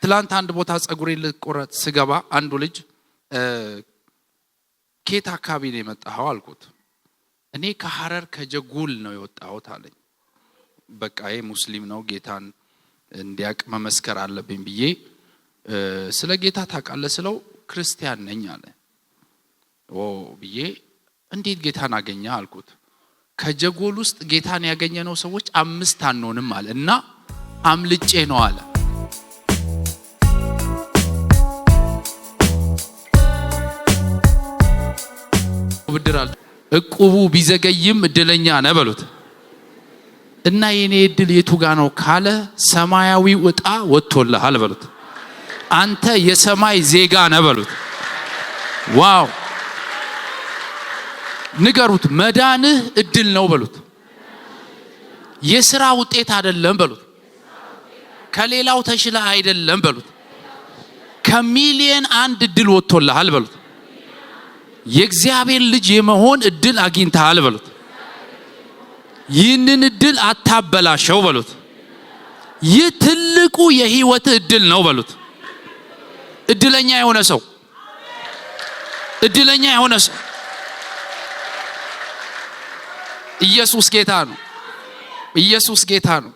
ትላንት አንድ ቦታ ጸጉሬ ልቆረጥ ስገባ አንዱ ልጅ ኬት አካባቢ ነው የመጣኸው አልኩት። እኔ ከሐረር ከጀጉል ነው የወጣሁት አለኝ። በቃ ይሄ ሙስሊም ነው ጌታን እንዲያቅ መመስከር አለብኝ ብዬ ስለ ጌታ ታውቃለህ ስለው ክርስቲያን ነኝ አለ። ብዬ እንዴት ጌታን አገኘ አልኩት። ከጀጎል ውስጥ ጌታን ያገኘነው ሰዎች 5 አንሆንም አለ እና አምልጬ ነው አለ። ብድራል እቁቡ ቢዘገይም እድለኛ ነህ በሉት እና የኔ እድል የቱ ጋር ነው ካለ ሰማያዊው ዕጣ ወጥቶልሃል በሉት። አንተ የሰማይ ዜጋ ነህ በሉት። ዋው ንገሩት። መዳንህ እድል ነው በሉት። የሥራ ውጤት አይደለም በሉት። ከሌላው ተሽለ አይደለም በሉት። ከሚሊየን አንድ እድል ወጥቶልሃል በሉት። የእግዚአብሔር ልጅ የመሆን እድል አግኝተሃል በሉት። ይህንን እድል አታበላሸው በሉት። ይህ ትልቁ የህይወት እድል ነው በሉት። እድለኛ የሆነ ሰው እድለኛ የሆነ ሰው ኢየሱስ ጌታ ነው። ኢየሱስ ጌታ ነው።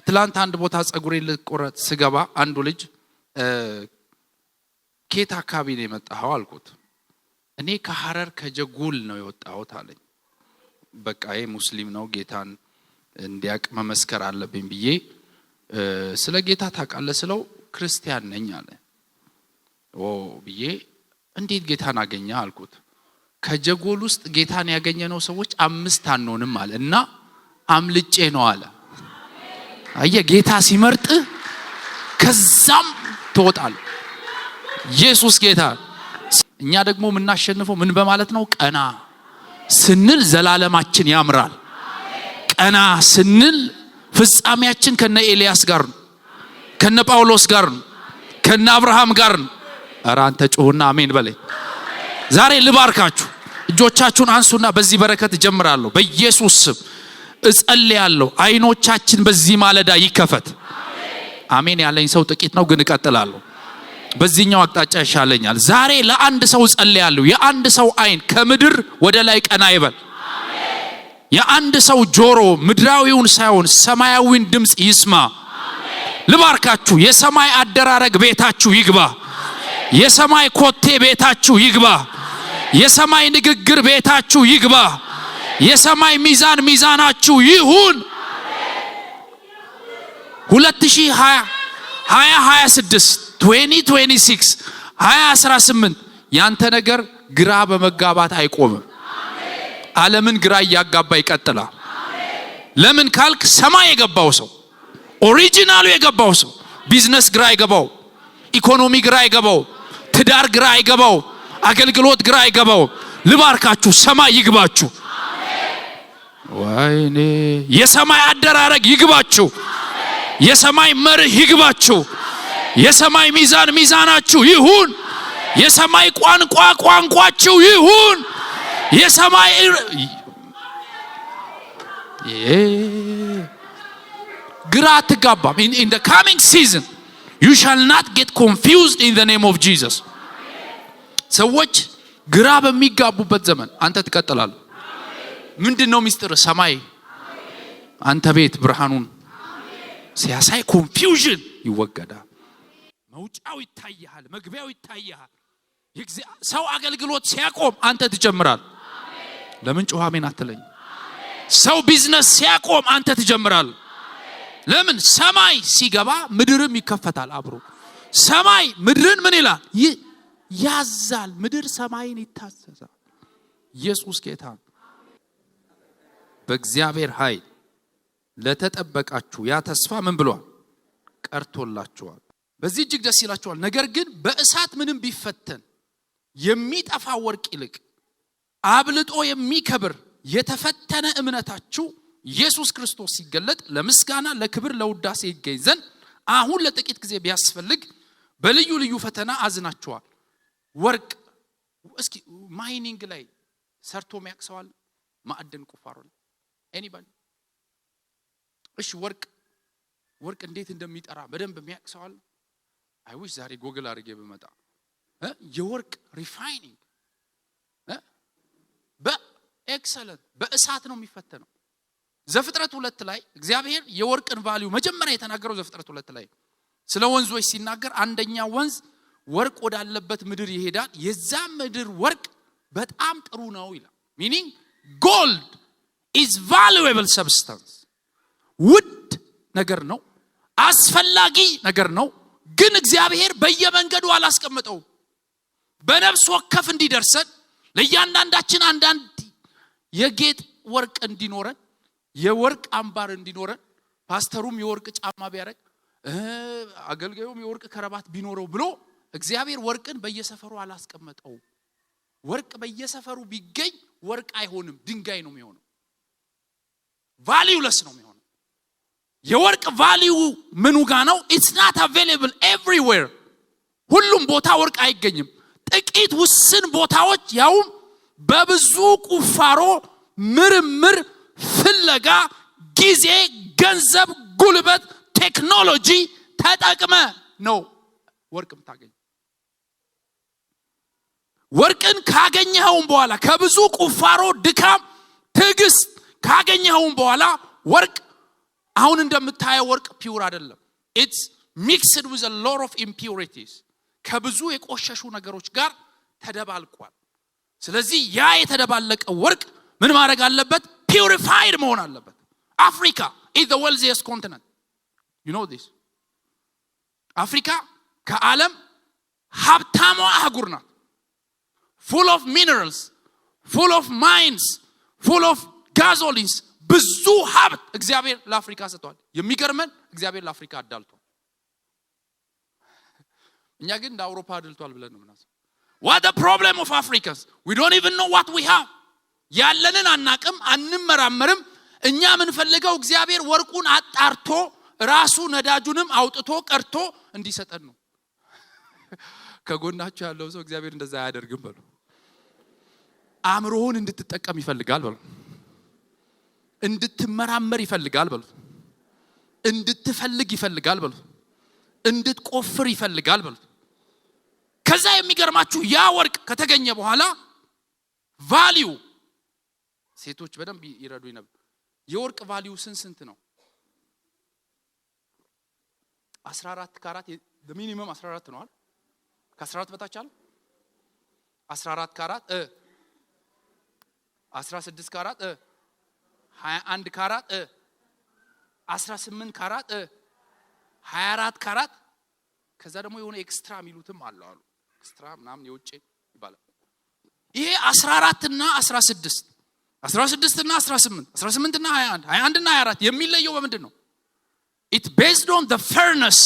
ትላንት አንድ ቦታ ጸጉሬ ልቆረጥ ስገባ አንዱ ልጅ ኬት አካባቢ ነው የመጣኸው አልኩት። እኔ ከሐረር ከጀጉል ነው የወጣሁት አለኝ። በቃ ይሄ ሙስሊም ነው ጌታን እንዲያቅ መመስከር አለብኝ ብዬ ስለ ጌታ ታውቃለህ ስለው ክርስቲያን ነኝ አለ። ብዬ እንዴት ጌታን አገኘ አልኩት። ከጀጎል ውስጥ ጌታን ያገኘነው ሰዎች 5 አንሆንም አለ እና አምልጬ ነው አለ። አየህ ጌታ ሲመርጥ ከዛም ትወጣል። ኢየሱስ ጌታ። እኛ ደግሞ የምናሸንፈው ምን በማለት ነው? ቀና ስንል ዘላለማችን ያምራል። ቀና ስንል ፍጻሜያችን ከነ ኤልያስ ጋር ነው፣ ከነ ጳውሎስ ጋር ነው፣ ከነ አብርሃም ጋር ነው። ኧረ አንተ ጮህና አሜን በለኝ። ዛሬ ልባርካችሁ። እጆቻችሁን አንሱና በዚህ በረከት ጀምራለሁ። በኢየሱስ ስም እጸልያለሁ። አይኖቻችን በዚህ ማለዳ ይከፈት። አሜን ያለኝ ሰው ጥቂት ነው ግን እቀጥላለሁ። በዚህኛው አቅጣጫ ይሻለኛል። ዛሬ ለአንድ ሰው ጸልያለሁ። የአንድ ሰው አይን ከምድር ወደ ላይ ቀና ይበል። የአንድ ሰው ጆሮ ምድራዊውን ሳይሆን ሰማያዊውን ድምጽ ይስማ። ልባርካችሁ። የሰማይ አደራረግ ቤታችሁ ይግባ። የሰማይ ኮቴ ቤታችሁ ይግባ። የሰማይ ንግግር ቤታችሁ ይግባ። የሰማይ ሚዛን ሚዛናችሁ ይሁን። 2026 2018 ያንተ ነገር ግራ በመጋባት አይቆምም። ዓለምን ግራ ያጋባ ይቀጥላል። ለምን ካልክ ሰማይ የገባው ሰው ኦሪጂናሉ የገባው ሰው ቢዝነስ ግራ ይገባው፣ ኢኮኖሚ ግራ ይገባው፣ ትዳር ግራ ይገባው፣ አገልግሎት ግራ ይገባው። ልባርካችሁ ሰማይ ይግባችሁ። ወይኔ የሰማይ አደራረግ ይግባችሁ። የሰማይ መርህ ይግባችሁ። የሰማይ ሚዛን ሚዛናችሁ ይሁን። የሰማይ ቋንቋ ቋንቋችሁ ይሁን። የሰማይ ግራ አትጋባም። in the coming season you shall not get confused in the name of Jesus። ሰዎች ግራ በሚጋቡበት ዘመን አንተ ትቀጥላለህ። ምንድነው ሚስጥር? ሰማይ አንተ ቤት ብርሃኑን ሲያሳይ ኮንፊውዥን ይወገዳል። መውጫው ይታያል፣ መግቢያው ይታያል። ሰው አገልግሎት ሲያቆም አንተ ትጀምራለህ። ለምን ጮህ አሜን አትለኝ? ሰው ቢዝነስ ሲያቆም አንተ ትጀምራለህ። ለምን? ሰማይ ሲገባ ምድርም ይከፈታል አብሮ። ሰማይ ምድርን ምን ይላል? ያዛል። ምድር ሰማይን ይታዘዛል። ኢየሱስ ጌታ። በእግዚአብሔር ኃይል ለተጠበቃችሁ ያ ተስፋ ምን ብሏል? ቀርቶላችኋል። በዚህ እጅግ ደስ ይላችኋል። ነገር ግን በእሳት ምንም ቢፈተን የሚጠፋ ወርቅ ይልቅ አብልጦ የሚከብር የተፈተነ እምነታችሁ ኢየሱስ ክርስቶስ ሲገለጥ ለምስጋና ለክብር ለውዳሴ ይገኝ ዘንድ አሁን ለጥቂት ጊዜ ቢያስፈልግ በልዩ ልዩ ፈተና አዝናችኋል። ወርቅ እስኪ ማይኒንግ ላይ ሰርቶ የሚያቅሰዋል? ማዕድን ቁፋሮ ላይ ኤኒባዲ? እሺ ወርቅ ወርቅ እንዴት እንደሚጠራ በደንብ የሚያቅሰዋል። አይዊሽ ዛሬ ጎግል አድርጌ በመጣ የወርቅ ሪፋይኒንግ በኤክሰለንት በእሳት ነው የሚፈተነው። ዘፍጥረት 2 ላይ እግዚአብሔር የወርቅን ቫልዩ መጀመሪያ የተናገረው ዘፍጥረት 2 ላይ ስለ ወንዞች ሲናገር አንደኛ ወንዝ ወርቅ ወዳለበት ምድር ይሄዳል፣ የዛ ምድር ወርቅ በጣም ጥሩ ነው ይላል። ሚኒንግ ጎልድ is valuable substance ውድ ነገር ነው፣ አስፈላጊ ነገር ነው። ግን እግዚአብሔር በየመንገዱ አላስቀመጠው። በነፍስ ወከፍ እንዲደርሰን ለእያንዳንዳችን አንዳንድ የጌጥ ወርቅ እንዲኖረን፣ የወርቅ አምባር እንዲኖረን፣ ፓስተሩም የወርቅ ጫማ ቢያረግ አገልጋዩም የወርቅ ከረባት ቢኖረው ብሎ እግዚአብሔር ወርቅን በየሰፈሩ አላስቀመጠው። ወርቅ በየሰፈሩ ቢገኝ ወርቅ አይሆንም፣ ድንጋይ ነው የሚሆነው። ቫልዩለስ ነው የሚሆነው። የወርቅ ቫልዩ ምኑ ጋር ነው? it's not available everywhere። ሁሉም ቦታ ወርቅ አይገኝም። ጥቂት ውስን ቦታዎች ያውም በብዙ ቁፋሮ ምርምር ፍለጋ ጊዜ፣ ገንዘብ፣ ጉልበት፣ ቴክኖሎጂ ተጠቅመ ነው ወርቅ የምታገኝ። ወርቅን ካገኘኸው በኋላ ከብዙ ቁፋሮ ድካም ትዕግስት ካገኘኸው በኋላ ወርቅ አሁን እንደምታየው ወርቅ ፒውር አይደለም። it's mixed with a lot of impurities ከብዙ የቆሸሹ ነገሮች ጋር ተደባልቋል። ስለዚህ ያ የተደባለቀ ወርቅ ምን ማድረግ አለበት? ፒውሪፋይድ መሆን አለበት። አፍሪካ is the wealthiest continent. you know this አፍሪካ ከዓለም ሀብታሟ አህጉር ናት። full of minerals, full of mines, full of gasolines ብዙ ሀብት እግዚአብሔር ለአፍሪካ ሰጥቷል። የሚገርመን እግዚአብሔር ለአፍሪካ አዳልቷል። እኛ ግን እንደ አውሮፓ አድልቷል ብለን ነው ምናስ what the problem of Africans we don't even know what we have ያለንን አናቅም፣ አንመራመርም። እኛ የምንፈልገው እግዚአብሔር ወርቁን አጣርቶ ራሱ ነዳጁንም አውጥቶ ቀርቶ እንዲሰጠን ነው። ከጎናችሁ ያለው ሰው እግዚአብሔር እንደዛ አያደርግም በሉ። አእምሮህን እንድትጠቀም ይፈልጋል በሉ። እንድትመራመር ይፈልጋል በሉ። እንድትፈልግ ይፈልጋል በሉ። እንድትቆፍር ይፈልጋል በሉ። ከዛ የሚገርማችሁ ያ ወርቅ ከተገኘ በኋላ ቫልዩ ሴቶች በደንብ ይረዱኝ ነበር። የወርቅ ቫልዩ ስንት ነው? 14 ካራት ሚኒመም 14 ነው አይደል? ከ14 በታች አለ 14 ካራት 16 ካራት 21 ካራት 18 ካራት 24 ካራት ከዛ ደግሞ የሆነ ኤክስትራ ሚሉትም አሉ ኤክስትራ ምናምን የውጭ ይባላል። ይሄ 14 እና 16 እና 18 እና 21 እና 24 የሚለየው በምንድን ነው? it based on the furnace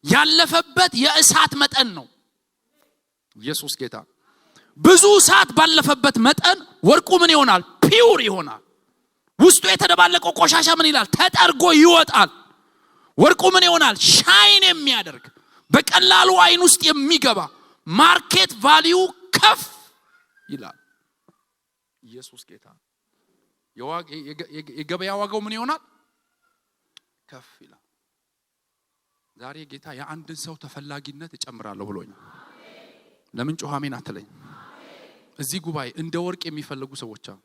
ያለፈበት የእሳት መጠን ነው። ኢየሱስ ጌታ። ብዙ እሳት ባለፈበት መጠን ወርቁ ምን ይሆናል? ፒውር ይሆናል። ውስጡ የተደባለቀው ቆሻሻ ምን ይላል? ተጠርጎ ይወጣል። ወርቁ ምን ይሆናል? ሻይን የሚያደርግ በቀላሉ አይን ውስጥ የሚገባ ማርኬት ቫልዩ ከፍ ይላል። ኢየሱስ ጌታ። የገበያ ዋጋው ምን ይሆናል? ከፍ ይላል። ዛሬ ጌታ የአንድን ሰው ተፈላጊነት እጨምራለሁ ብሎኛል። ለምን ጮህ አሜን አትለኝ? እዚህ ጉባኤ እንደ ወርቅ የሚፈልጉ ሰዎች አሉ።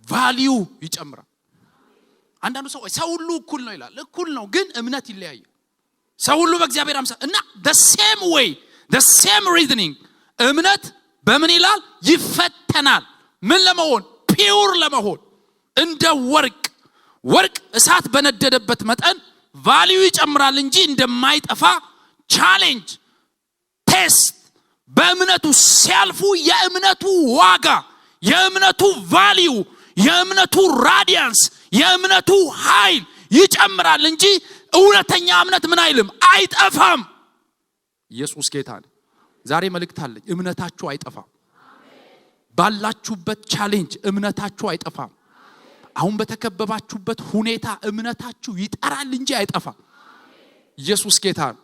ቫልዩ ይጨምራል። አንዳንዱ ሰው ሁሉ እኩል ነው ይላል። እኩል ነው፣ ግን እምነት ይለያያል። ሰው ሁሉ በእግዚአብሔር አምሳል እና the same way the same reasoning እምነት በምን ይላል? ይፈተናል። ምን ለመሆን? ፒውር ለመሆን። እንደ ወርቅ እሳት በነደደበት መጠን ቫልዩ ይጨምራል እንጂ እንደማይጠፋ ቻሌንጅ ቴስት በእምነቱ ሲያልፉ የእምነቱ ዋጋ፣ የእምነቱ ቫልዩ፣ የእምነቱ ራዲያንስ፣ የእምነቱ ኃይል ይጨምራል እንጂ እውነተኛ እምነት ምን አይልም? አይጠፋም። ኢየሱስ ጌታ ነው። ዛሬ መልእክት አለኝ። እምነታችሁ አይጠፋም። ባላችሁበት ቻሌንጅ እምነታችሁ አይጠፋም። አሁን በተከበባችሁበት ሁኔታ እምነታችሁ ይጠራል እንጂ አይጠፋም። ኢየሱስ ጌታ ነው።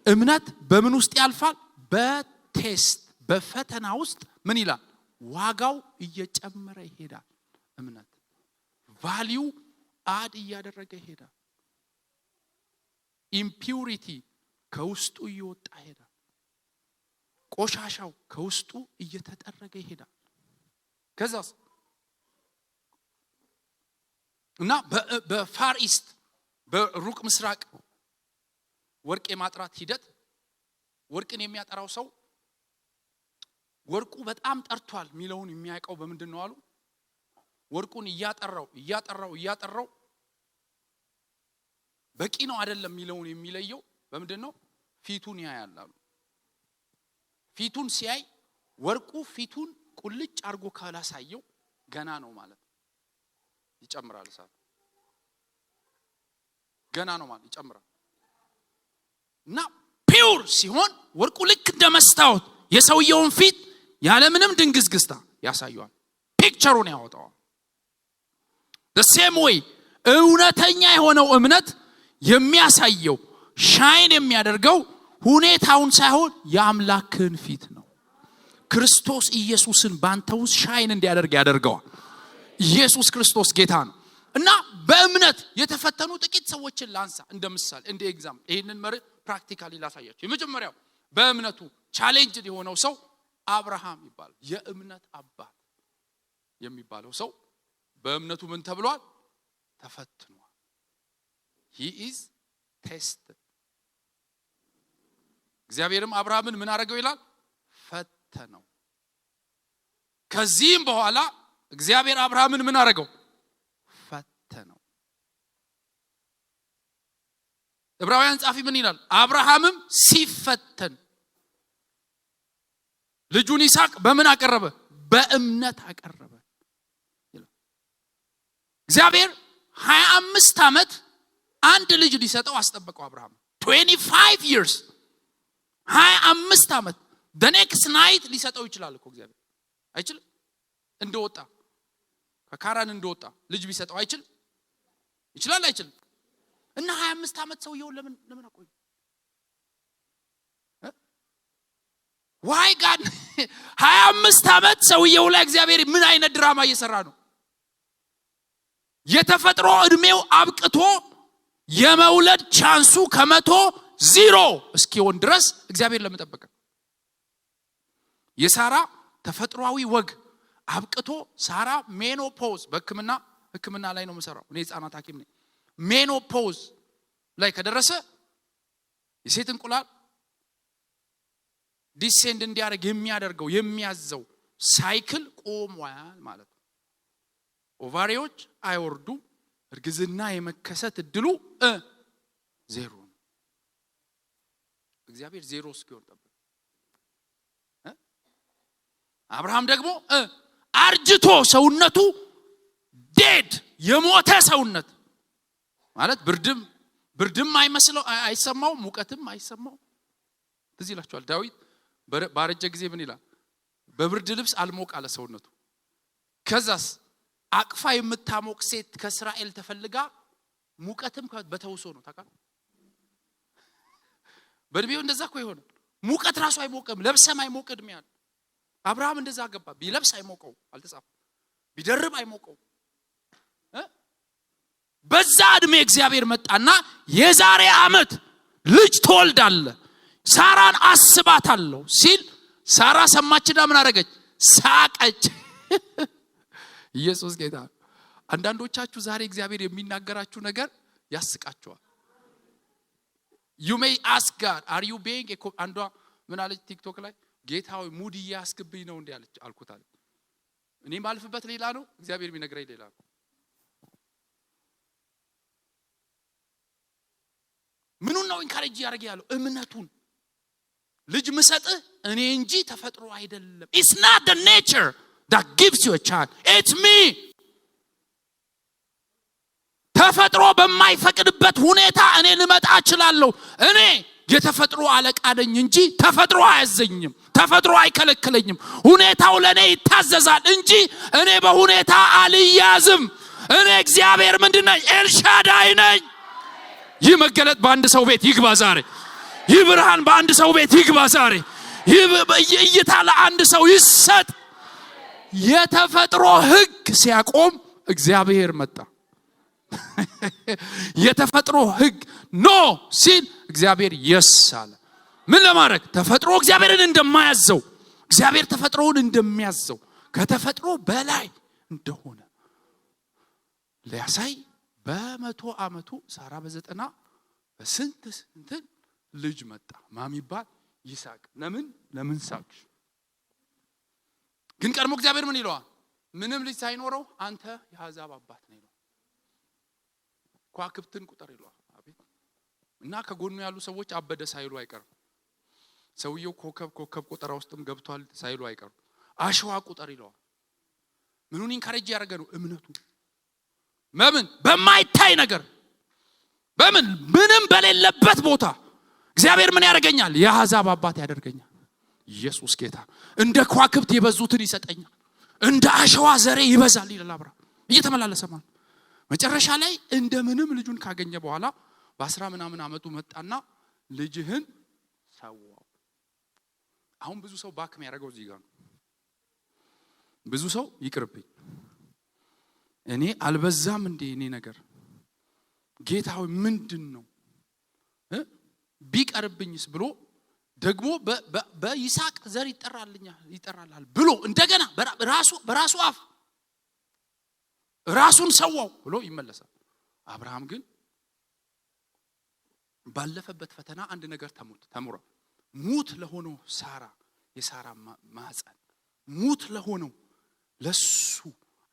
እምነት በምን ውስጥ ያልፋል? በቴስት በፈተና ውስጥ ምን ይላል? ዋጋው እየጨመረ ይሄዳል። እምነት ቫልዩ አድ እያደረገ ይሄዳል። ኢምፒውሪቲ ከውስጡ እየወጣ ይሄዳል። ቆሻሻው ከውስጡ እየተጠረገ ይሄዳል። ከዛስ እና በፋር ኢስት በሩቅ ምስራቅ ወርቅ የማጥራት ሂደት ወርቅን የሚያጠራው ሰው ወርቁ በጣም ጠርቷል ሚለውን የሚያውቀው በምንድን ነው አሉ? ወርቁን እያጠራው በቂ ነው አይደለም ሚለውን የሚለየው በምንድን ነው? ፊቱን ያያል አሉ። ፊቱን ሲያይ ወርቁ ፊቱን ቁልጭ አርጎ ካላሳየው ገና ነው ማለት ይጨምራል። እሳት ገና ነው ማለት ይጨምራል። እና ፒውር ሲሆን ወርቁ ልክ እንደመስታወት የሰውየውን ፊት ያለምንም ድንግዝግዝታ ያሳየዋል። ፒክቸሩን ያወጣዋል። the same way እውነተኛ የሆነው እምነት የሚያሳየው ሻይን የሚያደርገው ሁኔታውን ሳይሆን የአምላክን ፊት ነው። ክርስቶስ ኢየሱስን ባንተ ውስጥ ሻይን እንዲያደርግ ያደርገዋል። ኢየሱስ ክርስቶስ ጌታ ነው። እና በእምነት የተፈተኑ ጥቂት ሰዎችን ላንሳ እንደ ምሳሌ እንደ ኤግዛምፕል። ይሄንን መርህ ፕራክቲካሊ ላሳያችሁ። የመጀመሪያው በእምነቱ ቻሌንጅድ የሆነው ሰው አብርሃም ይባላል። የእምነት አባት የሚባለው ሰው በእምነቱ ምን ተብሏል? ተፈትኗል። he is tested። እግዚአብሔርም አብርሃምን ምን አደረገው ይላል? ፈተነው። ከዚህም በኋላ እግዚአብሔር አብርሃምን ምን አደረገው? ፈተነው። ዕብራውያን ጻፊ ምን ይላል? አብርሃምም ሲፈተን ልጁን ይስሐቅ በምን አቀረበ? በእምነት አቀረበ ይላል። እግዚአብሔር 25 ዓመት አንድ ልጅ ሊሰጠው አስጠበቀው አብርሃም 25 years 25 ዓመት the next night ሊሰጠው ይችላል እኮ እግዚአብሔር አይችልም? እንደወጣ ከካራን እንደወጣ ልጅ ቢሰጠው አይችልም? ይችላል አይችልም? እና 25 ዓመት ሰውየው ለምን አቆየ? why God 25 ዓመት ሰውየው ላይ እግዚአብሔር ምን አይነት ድራማ እየሰራ ነው? የተፈጥሮ እድሜው አብቅቶ የመውለድ ቻንሱ ከ100 እስኪሆን ድረስ እግዚአብሔር ለምን ጠበቀ? የሳራ ተፈጥሯዊ ወግ አብቅቶ ሳራ ሜኖፖዝ በህክምና ላይ ነው የምሰራው እኔ ህፃናት ሐኪም ነኝ። ሜኖፖዝ ላይ ከደረሰ የሴት እንቁላል ዲሴንድ እንዲያደርግ የሚያደርገው የሚያዘው ሳይክል ቆሟል ማለት ነው። ኦቫሪዎች አይወርዱ፣ እርግዝና የመከሰት እድሉ 0 ነው። እግዚአብሔር 0 እስኪሆን ጠበቀ። አብርሃም ደግሞ አርጅቶ ሰውነቱ ዴድ የሞተ ሰውነት ማለት ብርድም አይመስለው አይሰማው፣ ሙቀትም አይሰማው። ትዝ ይላችኋል ዳዊት ባረጀ ጊዜ ምን ይላል? በብርድ ልብስ አልሞቅ አለ ሰውነቱ። ከዛስ አቅፋ የምታሞቅ ሴት ከእስራኤል ተፈልጋ ሙቀትም በተውሶ ነው ታውቃለህ። በእድሜው እንደዛ እኮ ይሆነ ሙቀት ራሱ አይሞቅም፣ ለብሰም አይሞቅ እድሜ ያለ አብርሃም እንደዛ ገባ። ቢለብስ አይሞቀው አልተጻፈም፣ ቢደርብ አይሞቀው። በዛ እድሜ እግዚአብሔር መጣና የዛሬ ዓመት ልጅ ትወልዳለህ ሳራን አስባታለሁ ሲል ሳራ ሰማችና ምን አደረገች? ሳቀች። ኢየሱስ ጌታ። አንዳንዶቻችሁ ዛሬ እግዚአብሔር የሚናገራችሁ ነገር ያስቃችኋል። you may ask God, are you being አንዷ ምን አለች ቲክቶክ ላይ? ጌታው ሙድ ያስገብኝ ነው እንዴ አለች አልኩት አለ። እኔ ማልፍበት ሌላ ነው፣ እግዚአብሔር የሚነግረኝ ሌላ ነው። ምኑን ነው ኢንካሬጅ ያደርግ ያለው? እምነቱን። ልጅ ምሰጥህ እኔ እንጂ ተፈጥሮ አይደለም። it's not the nature that gives you a child, it's me። ተፈጥሮ በማይፈቅድበት ሁኔታ እኔ ልመጣ እችላለሁ። እኔ የተፈጥሮ አለቃ ነኝ እንጂ ተፈጥሮ አያዘኝም፣ ተፈጥሮ አይከለክለኝም። ሁኔታው ለኔ ይታዘዛል እንጂ እኔ በሁኔታ አልያዝም። እኔ እግዚአብሔር ምንድነው? ኤልሻዳይ ነኝ። ይህ መገለጥ በአንድ ሰው ቤት ይግባ ዛሬ። ይህ ብርሃን በአንድ ሰው ቤት ይግባ ዛሬ። ይህ እይታ ለአንድ ሰው ይሰጥ። የተፈጥሮ ህግ ሲያቆም እግዚአብሔር መጣ። የተፈጥሮ ህግ ኖ ሲል እግዚአብሔር የስ አለ። ምን ለማድረግ? ተፈጥሮ እግዚአብሔርን እንደማያዘው፣ እግዚአብሔር ተፈጥሮውን እንደሚያዘው ከተፈጥሮ በላይ እንደሆነ ሊያሳይ በ100 ዓመቱ ሳራ በ90 በስንት ልጅ መጣ። ማን ይባል? ይስሐቅ። ለምን ሳቅሽ? ግን ቀድሞ እግዚአብሔር ምን ይለዋል? ምንም ልጅ ሳይኖረው አንተ የአሕዛብ አባት ነህ ይለዋል። ከዋክብትን ቁጠር ይለዋል። አቤት! እና ከጎኑ ያሉ ሰዎች አበደ ሳይሉ አይቀርም። ሰውየው ኮከብ ቁጠራ ውስጥም ገብቷል ሳይሉ አይቀርም። አሸዋ ቁጠር ይለዋል። ምኑን ኢንካሬጅ ያደረገ ነው? እምነቱ። በማይታይ ነገር ምንም በሌለበት ቦታ እግዚአብሔር ምን ያደርገኛል? የአሕዛብ አባት ያደርገኛል። ኢየሱስ ጌታ። እንደ ከዋክብት የበዙትን ይሰጠኛል፣ እንደ አሸዋ ዘሬ ይበዛል ይላል አብርሃም እየተመላለሰ ማለት። መጨረሻ ላይ እንደምንም ልጁን ካገኘ በኋላ በ10 ምናምን ዓመቱ መጣና ልጅህን ሰዋው። አሁን ብዙ ሰው ባክ የሚያደርገው እዚህ ጋር ነው። ብዙ ሰው ይቅርብኝ፣ እኔ አልበዛም እንዴ እኔ ነገር ጌታ ሆይ ምንድነው ቢቀርብኝስ ብሎ ደግሞ በይስሐቅ ዘር ይጠራልሃል ብሎ እንደገና በራሱ አፍ ራሱን ሰዋው ብሎ ይመለሳል። አብርሃም ግን ባለፈበት ፈተና አንድ ነገር ተምሯል። ሙት ለሆነው የሳራ ማህፀን ሙት ለሆነው ለሱ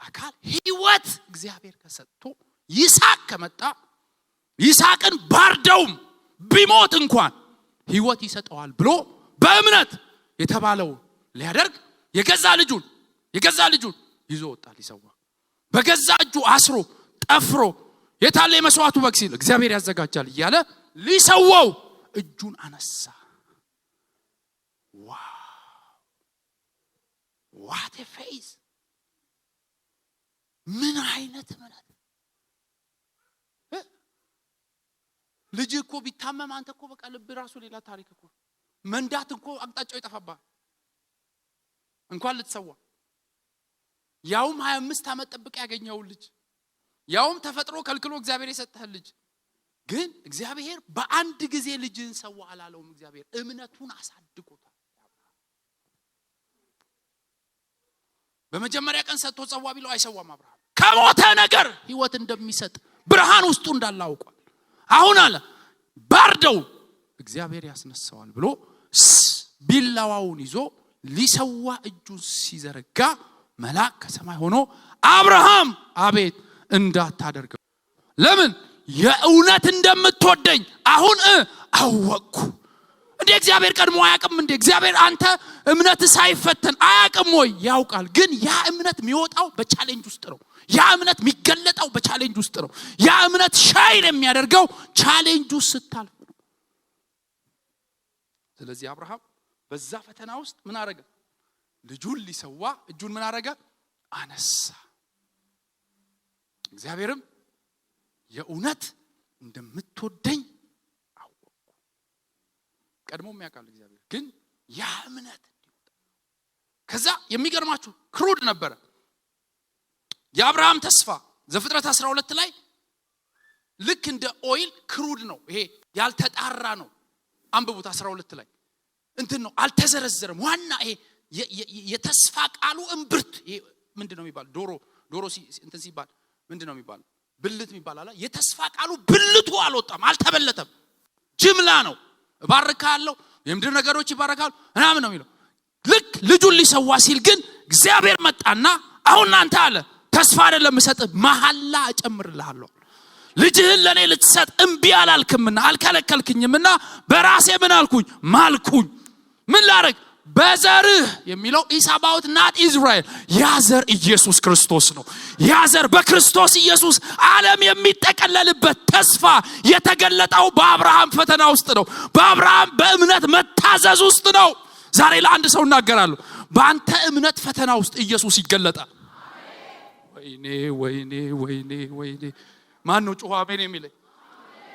አካል ህይወት እግዚአብሔር ከሰጥቶ ይስሐቅ ከመጣ ይስሐቅን ባርደውም ቢሞት እንኳን ህይወት ይሰጠዋል ብሎ በእምነት የተባለው ሊያደርግ የገዛ ልጁን ይዞ ወጣ ሊሰዋ። በገዛ እጁ አስሮ ጠፍሮ የታለ የመስዋዕቱ በግ ሲል እግዚአብሔር ያዘጋጃል እያለ ሊሰዋው እጁን አነሳ። ዋት ኤ ፌዝ! ምን አይነት እምነት! ልጅ እኮ ቢታመም አንተ እኮ በቃ ልብ ራሱ ሌላ ታሪክ እኮ መንዳት እኮ አቅጣጫው ይጠፋባል እንኳን ልትሰዋ። ያውም 25 ዓመት ጠብቀህ ያገኘው ልጅ፣ ያውም ተፈጥሮ ከልክሎ እግዚአብሔር የሰጠህ ልጅ። ግን እግዚአብሔር በአንድ ጊዜ ልጅን ሰዋ አላለውም። እግዚአብሔር እምነቱን አሳድጎታል። በመጀመሪያ ቀን ሰጥቶ ጸዋ ቢለው አይሰዋም። አብርሃም ከሞተ ነገር ህይወት እንደሚሰጥ ብርሃን ውስጡ እንዳለ አውቋል። አሁን አለ ባርደው እግዚአብሔር ያስነሳዋል ብሎ ቢላዋውን ይዞ ሊሰዋ እጁን ሲዘረጋ መልአክ ከሰማይ ሆኖ አብርሃም አቤት እንዳታደርገው፣ ለምን የእውነት እንደምትወደኝ አሁን አወቅኩ። እንዴ እግዚአብሔር ቀድሞ አያውቅም እንዴ? እግዚአብሔር አንተ እምነት ሳይፈተን አያውቅም ወይ? ያውቃል። ግን ያ እምነት የሚወጣው በቻሌንጅ ውስጥ ነው። ያ እምነት የሚገለጠው በቻሌንጅ ውስጥ ነው። ያ እምነት ሻይን የሚያደርገው ቻሌንጅ ውስጥ ስታልፍ ነው። ስለዚህ አብርሃም በዛ ፈተና ውስጥ ምን አረገ? ልጁን ሊሰዋ እጁን ምን አረገ? አነሳ። እግዚአብሔርም የእውነት እንደምትወደኝ አወቅኩ። ቀድሞም ያውቃል እግዚአብሔር። ግን ያ እምነት እንዲወጣ ከዛ የሚገርማችሁ ክሩድ ነበረ የአብርሃም ተስፋ። ዘፍጥረት 12 ላይ ልክ እንደ ኦይል ክሩድ ነው። ይሄ ያልተጣራ ነው። አንብቡት 12 ላይ እንትን ነው፣ አልተዘረዘረም። ዋና ይሄ የተስፋ ቃሉ እምብርት ይሄ ምንድነው የሚባል? ዶሮ እንትን ሲባል ምንድነው የሚባል? ብልት የሚባል አለ። የተስፋ ቃሉ ብልቱ አልወጣም፣ አልተበለተም። ጅምላ ነው። እባርካለሁ የምድር ነገሮች ይባረካሉ ምናምን ነው የሚለው። ልክ ልጁን ሊሰዋ ሲል ግን እግዚአብሔር መጣና አሁን አንተ አለ ተስፋ አይደለም ሰጥ መሐላ እጨምርልሃለሁ። ልጅህን ለኔ ልትሰጥ እምቢ አላልክምና አልከለከልክኝምና በራሴ ምን አልኩኝ? ማልኩኝ። ምን ላረግ? በዘርህ የሚለው ኢሳባውት ናት ኢዝራኤል ያዘር ኢየሱስ ክርስቶስ ነው። ያዘር በክርስቶስ ኢየሱስ ዓለም የሚጠቀለልበት ተስፋ የተገለጠው በአብርሃም ፈተና ውስጥ ነው። በአብርሃም በእምነት መታዘዝ ውስጥ ነው። ዛሬ ለአንድ ሰው እናገራለሁ፣ በአንተ እምነት ፈተና ውስጥ ኢየሱስ ይገለጣል። ወይኔ ማን ነው ጮህ አሜን የሚለኝ?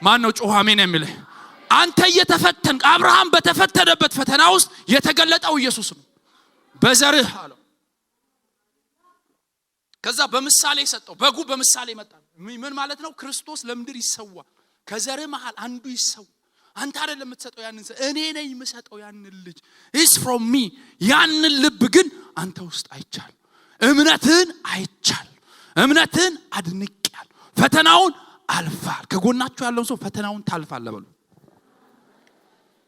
ማን ነው ጮህ አሜን የሚለኝ? አንተ እየተፈተንክ አብርሃም በተፈተነበት ፈተና ውስጥ የተገለጠው ኢየሱስ ነው። በዘርህ አለው ከዛ በምሳሌ ሰጠው። በጉ በምሳሌ መጣ። ምን ማለት ነው? ክርስቶስ ለምድር ይሰዋ፣ ከዘር መሃል አንዱ ይሰዋ። አንተ አይደለም የምትሰጠው ያንን እኔ ነኝ የምሰጠው ያንን ልጅ is from me። ያንን ልብ ግን አንተ ውስጥ አይቻል። እምነትን አይቻል። እምነትን አድንቅያል። ፈተናውን አልፋል። ከጎናችሁ ያለውን ሰው ፈተናውን ታልፋለህ በሉ።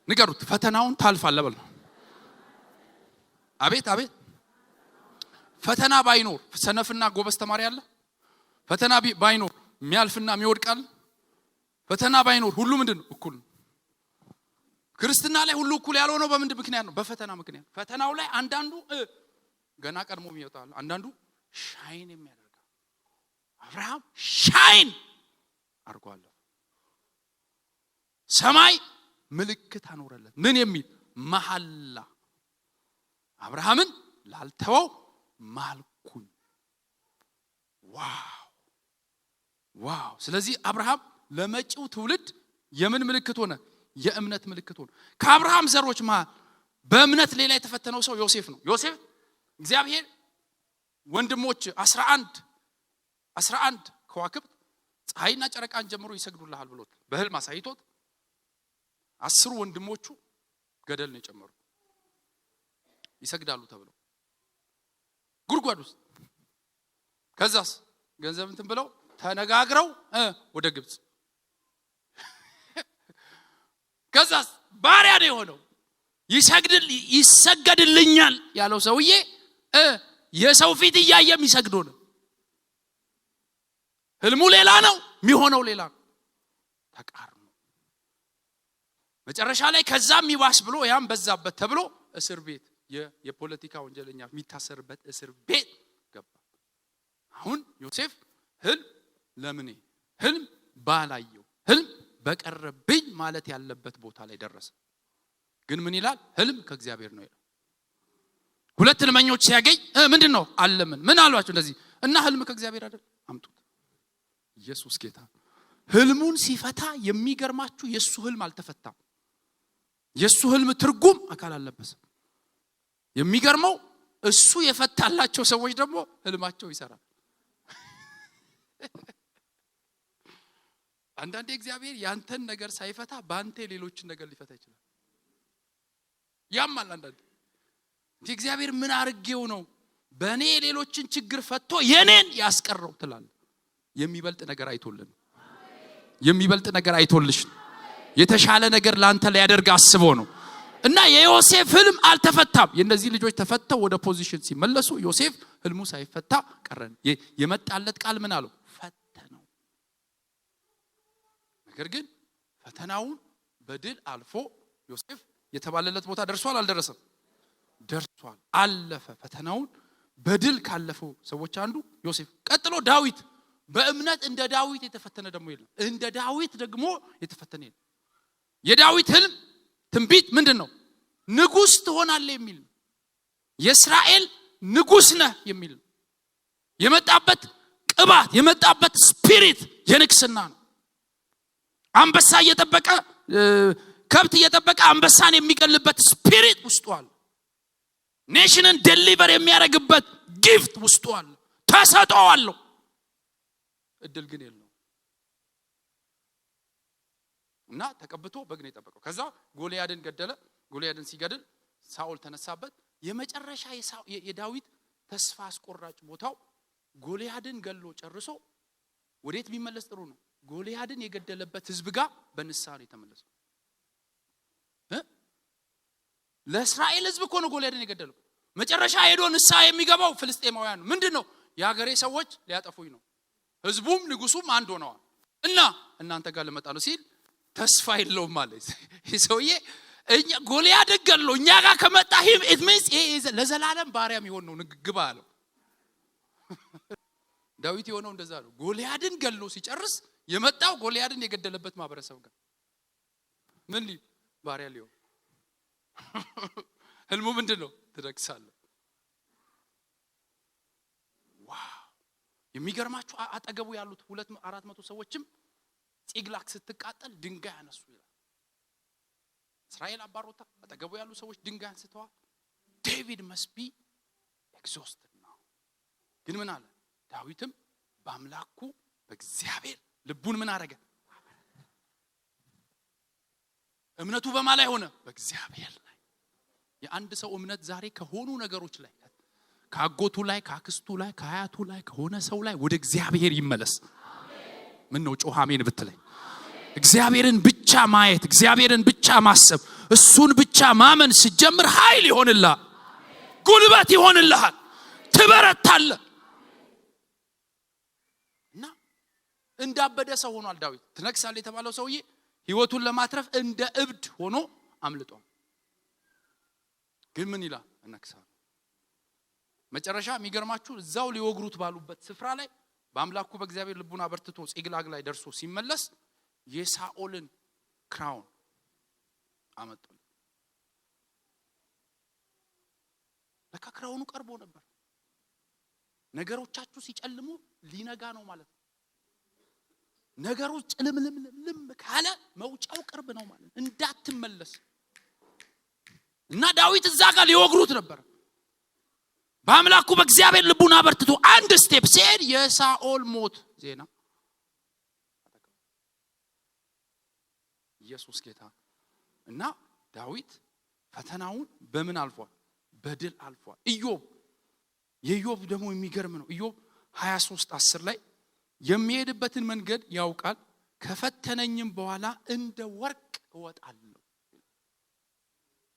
ንገሩት፣ ፈተናውን ታልፋለህ በሉ። አቤት አቤት። ፈተና ባይኖር ሰነፍና ጎበዝ ተማሪ አለ? ፈተና ባይኖር የሚያልፍና የሚወድቃል? ፈተና ባይኖር ሁሉ ምንድነው? እኩል ነው። ክርስትና ላይ ሁሉ እኩል ያልሆነው በምንድን ምክንያት ነው? በፈተና ምክንያት። ፈተናው ላይ አንዳንዱ ገና ቀድሞ የሚወጣው፣ አንዳንዱ ሻይን የሚያደርገው። አብርሃም ሻይን አርጓል። ሰማይ ምልክት አኖረለት። ምን የሚል? መሐላ። አብርሃምን ላልተወው ማልኩኝ። ዋው ዋው። ስለዚህ አብርሃም ለመጪው ትውልድ የምን ምልክት ሆነ? የእምነት ምልክት ሆነ። ከአብርሃም ዘሮች መሃል በእምነት ሌላ የተፈተነው ሰው ዮሴፍ ነው። ዮሴፍ እግዚአብሔር ወንድሞች 11 ከዋክብት ፀሐይና ጨረቃን ጀምሮ ይሰግዱልሃል ብሎት በህልም አሳይቶት 10 ወንድሞቹ ገደል ነው የጨመሩ ይሰግዳሉ ተብለው ጉድጓድ ውስጥ። ከዛስ ገንዘብ እንትን ብለው ተነጋግረው ወደ ግብጽ። ከዛስ ባሪያ ነው የሆነው። ይሰገድልኛል ያለው ሰውዬ የሰው ፊት እያየም ይሰግዶ ነው። ህልሙ ሌላ ነው፣ የሚሆነው ሌላ ነው። ተቃርኖ መጨረሻ ላይ ከዛም ይባስ ብሎ ያም በዛበት ተብሎ እስር ቤት፣ የፖለቲካ ወንጀለኛ የሚታሰርበት እስር ቤት ገባ። አሁን ዮሴፍ ህልም ባላየው ህልም በቀረብኝ ማለት ያለበት ቦታ ላይ ደረሰ። ግን ምን ይላል? ህልም ከእግዚአብሔር ነው ይላል። ሁለት ህልመኞች ሲያገኝ ምንድነው አለምን? ምን አሏቸው? እንደዚህ እና ህልም ከእግዚአብሔር አይደል? አምጡት። ኢየሱስ ጌታ። ህልሙን ሲፈታ የሚገርማችሁ የሱ ህልም አልተፈታም። የሱ ህልም ትርጉም አካል አለበሰ። የሚገርመው እሱ የፈታላቸው ሰዎች ደግሞ ህልማቸው ይሰራል። አንዳንዴ እግዚአብሔር ያንተን ነገር ሳይፈታ ባንተ ሌሎችን ነገር ሊፈታ ይችላል። ያማል አንዳንዴ እግዚአብሔር ምን አርጌው ነው በእኔ ሌሎችን ችግር ፈቶ የኔን ያስቀረው ትላል። የሚበልጥ ነገር አይቶልን፣ የሚበልጥ ነገር አይቶልሽ፣ የተሻለ ነገር ላንተ ላይ ያደርግ አስቦ ነው። እና የዮሴፍ ህልም አልተፈታም። የነዚህ ልጆች ተፈተው ወደ ፖዚሽን ሲመለሱ ዮሴፍ ህልሙ ሳይፈታ ቀረን። የመጣለት ቃል ምን አለው? ፈተነው። ነገር ግን ፈተናውን በድል አልፎ ዮሴፍ የተባለለት ቦታ ደርሷል አልደረሰም? ደርሷል፣ አለፈ። ፈተናውን በድል ካለፈው ሰዎች አንዱ ዮሴፍ። ቀጥሎ ዳዊት። በእምነት እንደ ዳዊት የተፈተነ ደግሞ የለም። እንደ ዳዊት ደግሞ የተፈተነ የለም። የዳዊት ህልም ትንቢት ምንድነው? ንጉስ ትሆናለህ የሚል ነው። የእስራኤል ንጉስ ነህ የሚል ነው። የመጣበት ቅባት፣ የመጣበት ስፒሪት የንግስና ነው። አንበሳ እየጠበቀ ከብት እየጠበቀ አንበሳን የሚገልበት ስፒሪት ውስጡ አለ። ኔሽንን ዴሊቨር የሚያደርግበት ጊፍት ውስጡ አለ። ተሰጥኦ አለው። እድል ግን የለው እና ተቀብቶ በግን የጠበቀው። ከዛ ጎልያድን ገደለ። ጎልያድን ሲገድል ሳኦል ተነሳበት። የመጨረሻ የዳዊት ተስፋ አስቆራጭ ቦታው ጎልያድን ገሎ ጨርሶ ወዴት ቢመለስ ጥሩ ነው? ጎልያድን የገደለበት ህዝብ ጋር በንስሐ ነው የተመለሰው። ለእስራኤል ህዝብ እኮ ነው ጎልያድን የገደለው። መጨረሻ ሄዶ ንስሐ የሚገባው ፍልስጤማውያን ነው። ምንድነው? የሀገሬ ሰዎች ሊያጠፉኝ ነው፣ ህዝቡም ንጉሱም አንድ ሆነዋል እና እናንተ ጋር ልመጣ ነው ሲል ተስፋ የለውም ማለት ይሰውዬ። እኛ ጎልያድን ገሎ እኛ ጋር ከመጣ it means ለዘላለም ባሪያም ይሆን ነው ንግግባ አለው። ዳዊት የሆነው እንደዛ ነው። ጎልያድን ገሎ ሲጨርስ የመጣው ጎልያድን የገደለበት ማህበረሰብ ጋር ምን ሊል ባሪያ ሊሆን። ህልሙ ምንድነው? ትደክሳለህ። ዋው! የሚገርማችሁ አጠገቡ ያሉት 200-400 ሰዎችም ፂግላግ ስትቃጠል ድንጋይ አነሱ ይላል። እስራኤል አባሮታ አጠገቡ ያሉ ሰዎች ድንጋይ አንስተዋል። ዴቪድ must be exhausted ነው። ግን ምን አለ? ዳዊትም በአምላኩ በእግዚአብሔር ልቡን ምን አረገ? እምነቱ በማን ላይ ሆነ? በእግዚአብሔር ላይ። የአንድ ሰው እምነት ዛሬ ከሆኑ ነገሮች ላይ፣ ከአጎቱ ላይ፣ ከአክስቱ ላይ፣ ከአያቱ ላይ፣ ከሆነ ሰው ላይ ወደ እግዚአብሔር ይመለስ። ምን ነው ጮህ አሜን ብትለኝ? እግዚአብሔርን ብቻ ማየት፣ እግዚአብሔርን ብቻ ማሰብ፣ እሱን ብቻ ማመን ሲጀምር ኃይል ይሆንልሃል፣ ጉልበት ይሆንልሃል፣ ትበረታለህ። እና እንዳበደ ሰው ሆኗል ዳዊት። ትነግሳለህ የተባለው ሰውዬ ህይወቱን ለማትረፍ እንደ እብድ ሆኖ አምልጧል። ግን ምን ይላል? እነግሳለሁ። መጨረሻ የሚገርማችሁ እዛው ሊወግሩት ባሉበት ስፍራ ላይ በአምላኩ በእግዚአብሔር ልቡን አበርትቶ ጺቅላግ ላይ ደርሶ ሲመለስ የሳኦልን ክራውን አመጡል። ለካ ክራውኑ ቀርቦ ነበር። ነገሮቻችሁ ሲጨልሙ ሊነጋ ነው ማለት ነው። ነገሮች ጭልምልም ካለ መውጫው ቅርብ ነው ማለት ነው። እንዳትመለስ እና ዳዊት እዛ ጋር ሊወግሩት ነበር። በአምላኩ በእግዚአብሔር ልቡን አበርትቶ አንድ ስቴፕ ሲሄድ የሳኦል ሞት ዜና። ኢየሱስ ጌታ። እና ዳዊት ፈተናውን በምን አልፏል? በድል አልፏል። የኢዮብ ደግሞ የሚገርም ነው። ኢዮብ 23:10 ላይ የሚሄድበትን መንገድ ያውቃል፣ ከፈተነኝም በኋላ እንደ ወርቅ እወጣለሁ።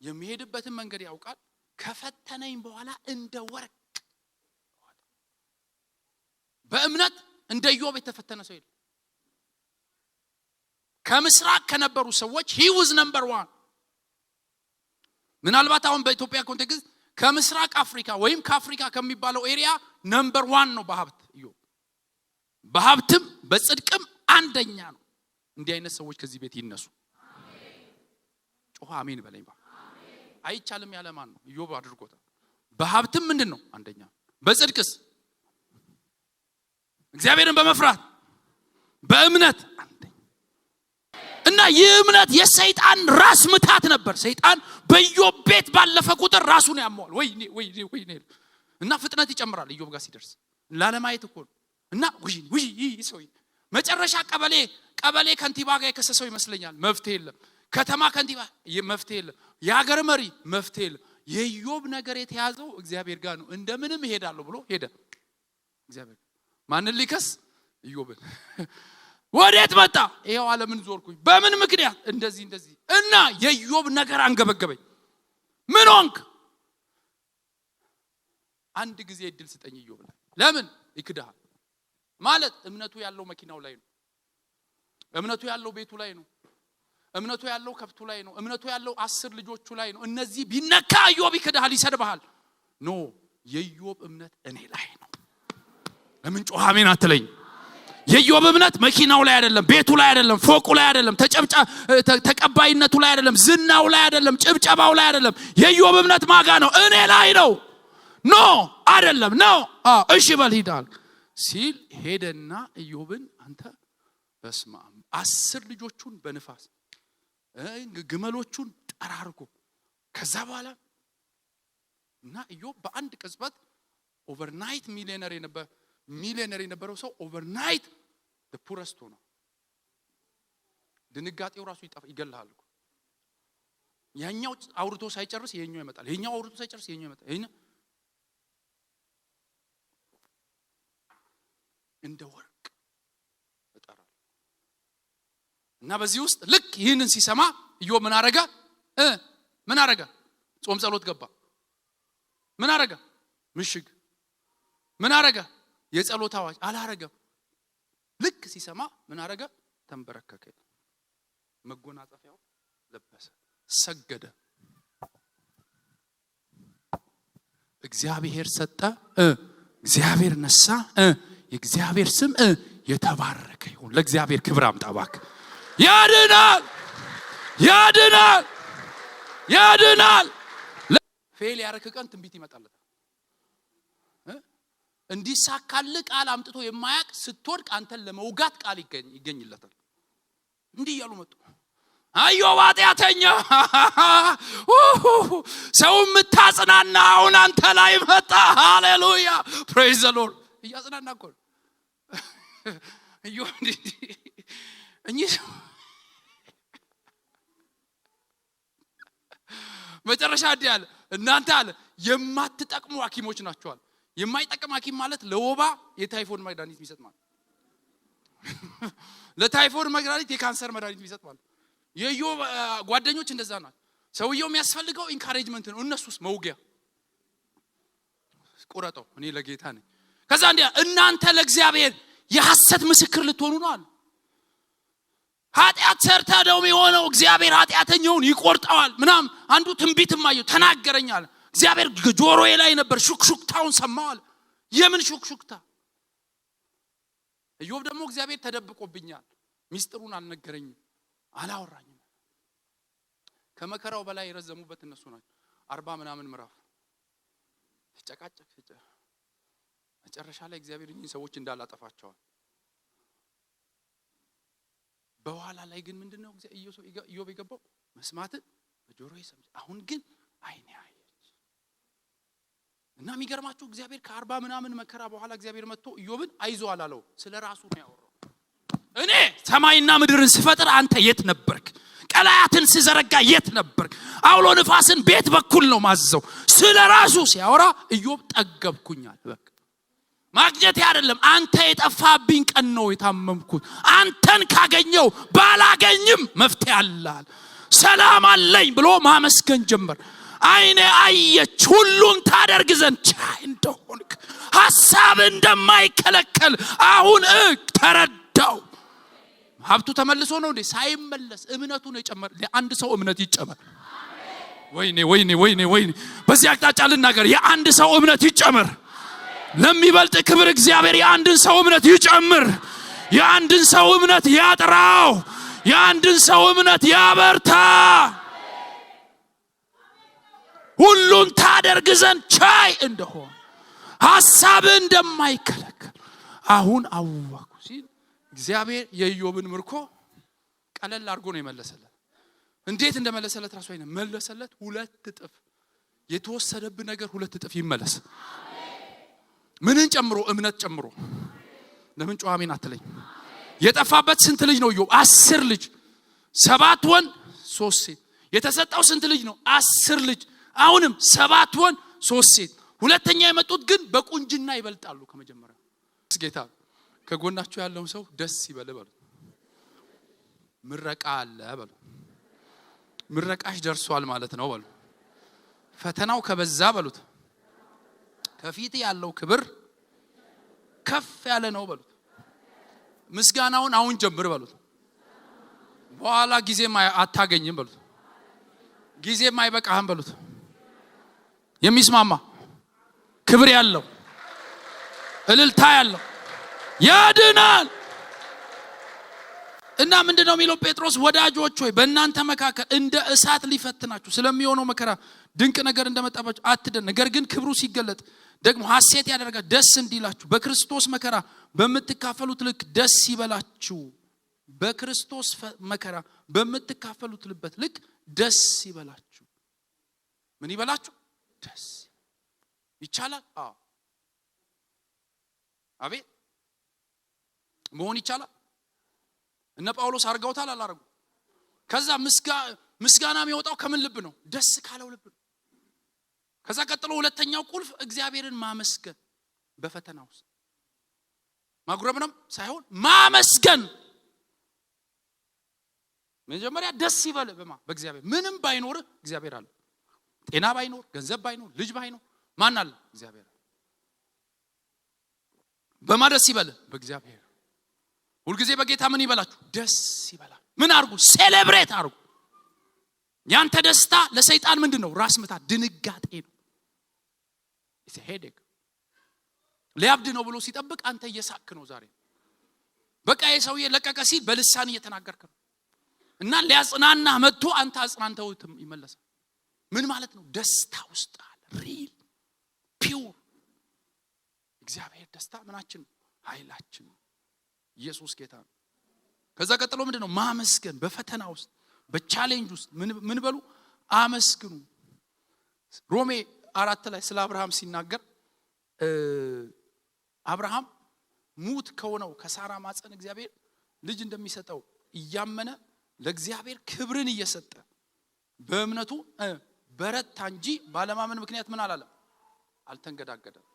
የሚሄድበትን መንገድ ያውቃል፣ ከፈተነኝ በኋላ እንደ ወርቅ እወጣለሁ። በእምነት እንደ ኢዮብ የተፈተነ ሰው የለም። ከምስራቅ ከነበሩ ሰዎች he was number 1። ምናልባት አሁን በኢትዮጵያ ኮንቴክስት ከምስራቅ አፍሪካ ወይም ከአፍሪካ ከሚባለው ኤሪያ ነምበር 1 ነው በሀብት ኢዮብ። በሀብትም በጽድቅም አንደኛ ነው። እንዲህ አይነት ሰዎች ከዚህ ቤት ይነሱ። ጮህ አሜን በለኝ። አይቻልም ያለ ማን ነው? ኢዮብ አድርጎታል። በሀብትም ምንድነው? አንደኛ። በጽድቅስ እግዚአብሔርን በመፍራት በእምነት አንደኛ። እና ይህ እምነት የሰይጣን ራስ ምታት ነበር። ሰይጣን በኢዮብ ቤት ባለፈ ቁጥር ራሱን ያመዋል። ወይ እና ፍጥነት ይጨምራል ኢዮብ ጋር ሲደርስ ላለማየት እኮ ነው። እና ወይ ሰው መጨረሻ ቀበሌ ከንቲባ ጋር የከሰሰው ይመስለኛል። መፍትሄ የለም። ከተማ ከንቲባ መፍትሄ የለም። የሀገር መሪ መፍትሄ የለም። የኢዮብ ነገር የተያዘው እግዚአብሔር ጋር ነው። እንደምንም ይሄዳል ብሎ ሄደ። እግዚአብሔር ማንን ሊከስ? ኢዮብን። ወዴት መጣ? ይሄው ዓለምን ዞርኩኝ። በምን ምክንያት? እንደዚህ እና የኢዮብ ነገር አንገበገበኝ። ምን ሆንክ? አንድ ጊዜ እድል ስጠኝ ኢዮብ ላይ። ለምን ይክዳል? ማለት እምነቱ ያለው መኪናው ላይ ነው። እምነቱ ያለው ቤቱ ላይ ነው። እምነቱ ያለው ከብቱ ላይ ነው። እምነቱ ያለው 10 ልጆቹ ላይ ነው። እነዚህ ቢነካ ኢዮብ ይክዳል፣ ይሰድብሃል። ኖ የኢዮብ እምነት እኔ ላይ ነው። ለምን ጮህ አሜን አትለኝ? የኢዮብ እምነት መኪናው ላይ አይደለም፣ ቤቱ ላይ አይደለም፣ ፎቁ ላይ አይደለም፣ ተቀባይነቱ ላይ አይደለም፣ ዝናው ላይ አይደለም፣ ጭብጨባው ላይ አይደለም። የኢዮብ እምነት ማጋ ነው? እኔ ላይ ነው። ኖ አይደለም ነው። እሺ በል ሂዳል ሲል ሄደና ኢዮብን አንተ በስመ አብ 10 ልጆቹን በንፋስ ግመሎቹን ጠራርጎ ከዛ በኋላ እና ኢዮብ በአንድ ቅጽበት ኦቨርናይት ሚሊዮነር የነበረው ሰው ኦቨርናይት the poorest ነው። ድንጋጤው ራሱ ይገላል እኮ። ያኛው አውርቶ ሳይጨርስ ይሄኛው ይመጣል። ይሄኛው አውርቶ ሳይጨርስ ይሄኛው ይመጣል። ይሄን እንደ ወርቅ እጠራለሁ። እና በዚህ ውስጥ ልክ ይህንን ሲሰማ ኢዮብ ምን አረጋ? ጾም ጸሎት ገባ። ምን አረጋ? ምሽግ። ምን አረጋ? የጸሎት አዋጅ አላረገም። ልክ ሲሰማ ምን አረጋ? ተንበረከከ። መጎናጸፊያው ለበሰ፣ ሰገደ። እግዚአብሔር ሰጠ፣ እግዚአብሔር ነሳ። የእግዚአብሔር ስም የተባረከ ይሁን። ለእግዚአብሔር ክብር አምጣ እባክህ። ያድናል። ፌል ያረከ ቀን ትንቢት ይመጣለታል። እንዲሳካልህ ቃል አምጥቶ የማያቅ ስትወድቅ አንተን ለመውጋት ቃል ይገኝለታል። እንዲህ እያሉ መጡ። ኢዮብ ኃጢአተኛ ሰው የምታጽናና አሁን አንተ ላይ መጣ። ሃሌሉያ ፕሬዝ ዘ ሎርድ። እያጽናና እኮ ኢዮብ እኚህ መጨረሻ እንዲህ አለ እናንተ አለ የማትጠቅሙ ሐኪሞች ናችኋል። የማይጠቅም ሐኪም ማለት ለወባ የታይፎይድ መድኃኒት የሚሰጥ ማለት ለታይፎይድ መድኃኒት የካንሰር መድኃኒት የሚሰጥ ማለት የኢዮብ ጓደኞች እንደዛ ናቸው። ሰውየው የሚያስፈልገው ኢንካሬጅመንት ነው፣ እነሱስ መውጊያ ቁረጠው እኔ ለጌታ ነኝ። ከዛ እንዲያ እናንተ ለእግዚአብሔር የሐሰት ምስክር ልትሆኑ ነው አለ። ኃጢአት ሰርታ ነው የሚሆነው እግዚአብሔር ኃጢአተኛውን ይቆርጠዋል ምናም አንዱ ትንቢትም አየሁ ተናገረኛል። እግዚአብሔር ጆሮዬ ላይ ነበር ሹክሹክታውን ሰማዋል። የምን ሹክሹክታ? ኢዮብ ደግሞ እግዚአብሔር ተደብቆብኛል ሚስጥሩን አልነገረኝም አላወራኝም። ከመከራው በላይ የረዘሙበት እነሱ ናቸው። 40 ምናምን ምዕራፍ ተጨቃጨቅ መጨረሻ ላይ እግዚአብሔር እኚህ ሰዎች እንዳላጠፋቸዋል። በኋላ ላይ ግን ምንድነው ኢዮብ የገባው መስማትን በጆሮዬ ሰምቼ አሁን ግን አይኔ አየች። እና የሚገርማችሁ እግዚአብሔር ከ40 ምናምን መከራ በኋላ እግዚአብሔር መጥቶ ኢዮብን አይዞህ አላለው። ስለራሱ ነው ያወራው። እኔ ሰማይና ምድርን ስፈጥር አንተ የት ነበርክ? ቀላያትን ስዘረጋ የት ነበርክ? አውሎ ንፋስን ቤት በኩል ነው ማዘው። ስለራሱ ሲያወራ ኢዮብ ጠገብኩኛል። በቃ ማግኘት አይደለም አንተ የጠፋብኝ ቀን ነው የታመምኩት። አንተን ካገኘው ባላገኝም መፍትሄ አላል ሰላም አለኝ ብሎ ማመስገን ጀመር። አይኔ አየች ሁሉን ታደርግ ዘንድ ቻይ እንደሆንክ ሐሳብ እንደማይከለከል አሁን ተረዳው። ሀብቱ ተመልሶ ነው እንዴ? ሳይመለስ እምነቱ ነው የጨመረ። ለአንድ ሰው እምነት ይጨመር። ወይኔ ወይኔ ወይኔ ወይኔ በዚህ አቅጣጫ ልናገር። የአንድ ሰው እምነት ይጨመር። ለሚበልጥ ክብር እግዚአብሔር የአንድን ሰው እምነት ይጨምር። የአንድን ሰው እምነት ያጥራው። የአንድን ሰው እምነት ያበርታ። ሁሉን ታደርግ ዘንድ ቻይ እንደሆነ ሐሳብ እንደማይከለከል አሁን አወኩ ሲል እግዚአብሔር የኢዮብን ምርኮ ቀለል አድርጎ ነው የመለሰለት። እንዴት እንደመለሰለት ራሱ አይነ መለሰለት። 2 እጥፍ የተወሰደብህ ነገር 2 እጥፍ ይመለስ። ምንን ጨምሮ? እምነት ጨምሮ። ለምን ጮህ አሜን አትለኝ? የጠፋበት ስንት ልጅ ነው ኢዮብ? 10 ልጅ 7 ወንድ 3 ሴት። የተሰጠው ስንት ልጅ ነው? 10 ልጅ። አሁንም 7 ወንድ 3 ሴት። ሁለተኛ የመጡት ግን በቁንጅና ይበልጣሉ ከመጀመሪያው። ጌታ ከጎናችሁ ያለውን ሰው ደስ ይበል በሉ። ምረቃ አለ በሉ። ምረቃሽ ደርሷል ማለት ነው በሉ። ፈተናው ከበዛ በሉት ከፊት ያለው ክብር ከፍ ያለ ነው በሉት። ምስጋናውን አሁን ጀምር በሉት። በኋላ ጊዜም አታገኝም በሉት። ጊዜም አይበቃህም በሉት። የሚስማማ ክብር ያለው እልልታ ያለው ያድናል። እና ምንድነው የሚለው ጴጥሮስ? ወዳጆች ሆይ በእናንተ መካከል እንደ እሳት ሊፈትናችሁ ስለሚሆነው መከራ ድንቅ ነገር እንደመጣባችሁ አትደን። ነገር ግን ክብሩ ሲገለጥ ደግሞ ሐሴት ያደርጋል ደስ እንዲላችሁ በክርስቶስ መከራ በምትካፈሉት ልክ ደስ ይበላችሁ። በክርስቶስ መከራ በምትካፈሉት ልክ ደስ ይበላችሁ። ምን ይበላችሁ? ደስ ይቻላል። አዎ አቤት መሆን ይቻላል። እነ ጳውሎስ አርገውታል አላረጉ? ከዛ ምስጋና የሚወጣው ከምን ልብ ነው? ደስ ካለው ልብ ነው። ከዛ ቀጥሎ ሁለተኛው ቁልፍ እግዚአብሔርን ማመስገን በፈተና ውስጥ ማጉረምረም ሳይሆን ማመስገን። መጀመሪያ ደስ ይበል በእግዚአብሔር። ምንም ባይኖር እግዚአብሔር አለ። ጤና ባይኖር፣ ገንዘብ ባይኖር፣ ልጅ ባይኖር ማን አለ? እግዚአብሔር። በማደስ ይበል በእግዚአብሔር። ሁልጊዜ በጌታ ምን ይበላችሁ? ደስ ይበላል። ምን አርጉ? ሴሌብሬት አርጉ። ያንተ ደስታ ለሰይጣን ምንድነው? ራስ ምታት፣ ድንጋጤ ነው። it's a headache። ሊያብድ ነው ብሎ ሲጠብቅ አንተ እየሳክ ነው ዛሬ። በቃ የሰውዬ ለቀቀ ሲል በልሳን እየተናገርክ ነው። እና ሊያጽናና መጥቶ አንተ አጽናንተው ይመለሳል። ምን ማለት ነው? ደስታ ውስጥ አለ። ሪል ፒውር እግዚአብሔር ደስታ ምናችን? ኃይላችን። ኢየሱስ ጌታ ነው። ከዛ ቀጥሎ ምንድነው? ማመስገን። በፈተና ውስጥ በቻሌንጅ ውስጥ ምን በሉ? አመስግኑ። ሮሜ 4 ላይ ስለ አብርሃም ሲናገር አብርሃም ሙት ከሆነው ከሳራ ማፀን እግዚአብሔር ልጅ እንደሚሰጠው እያመነ ለእግዚአብሔር ክብርን እየሰጠ በእምነቱ በረታ እንጂ ባለማመን ምክንያት ምን አላለም? አልተንገዳገደም።